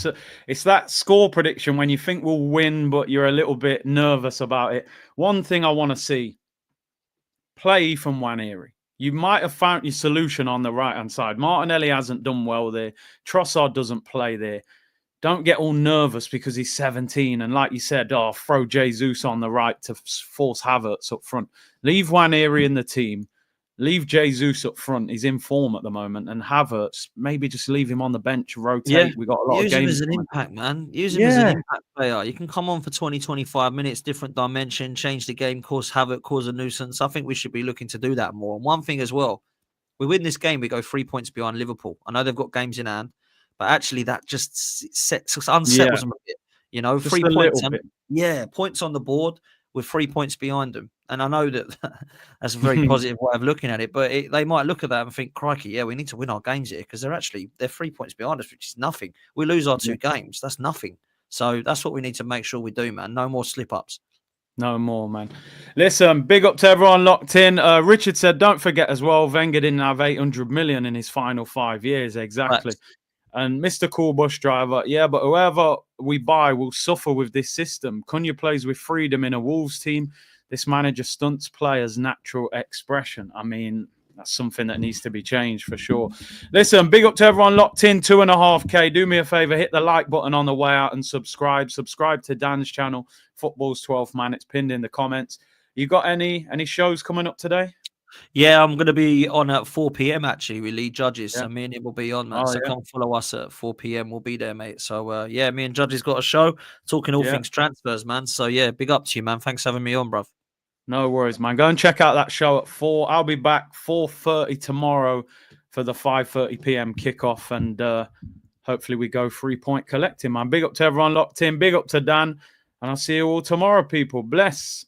It's that score prediction when you think we'll win, but you're a little bit nervous about it. One thing I want to see, play from Waneri. You might have found your solution on the right-hand side. Martinelli hasn't done well there. Trossard doesn't play there. Don't get all nervous because he's 17. And like you said, throw Jesus on the right to force Havertz up front. Leave Waneri in the team. Leave Jesus up front. He's in form at the moment. And Havertz, maybe just leave him on the bench, rotate. Yeah. We got a lot of games. Use him as an impact, man. Use him as an impact player. You can come on for 20, 25 minutes, different dimension, change the game, cause havoc, cause a nuisance. I think we should be looking to do that more. And one thing as well, we win this game, we go 3 points behind Liverpool. I know they've got games in hand, but actually that just unsettles them a bit. You know, just 3 a points. little bit. Yeah, points on the board with 3 points behind them. And I know that that's a very positive way of looking at it, but they might look at that and think, crikey, yeah, we need to win our games here because they're 3 points behind us, which is nothing. We lose our 2 games. That's nothing. So that's what we need to make sure we do, man. No more slip-ups. No more, man. Listen, big up to everyone locked in. Richard said, don't forget as well, Wenger didn't have 800 million in his final 5 years. Exactly. Right. And Mr. Cool Bus Driver, yeah, but whoever we buy will suffer with this system. Cunha plays with freedom in a Wolves team. This manager stunts players' natural expression. I mean, that's something that needs to be changed for sure. Listen, big up to everyone locked in, 2.5K. Do me a favor, hit the like button on the way out and subscribe. Subscribe to Dan's channel, Football's 12th Man. It's pinned in the comments. You got any shows coming up today? Yeah, I'm going to be on at 4 p.m. actually with Lee Judges. Yeah. So me and him will be on, man. So come follow us at 4 p.m. We'll be there, mate. So yeah, me and Judges got a show talking all things transfers, man. So yeah, big up to you, man. Thanks for having me on, bruv. No worries, man. Go and check out that show at 4. I'll be back 4:30 tomorrow for the 5:30 p.m. kickoff, and hopefully we go 3-point collecting, man. Big up to everyone locked in. Big up to Dan, and I'll see you all tomorrow, people. Bless.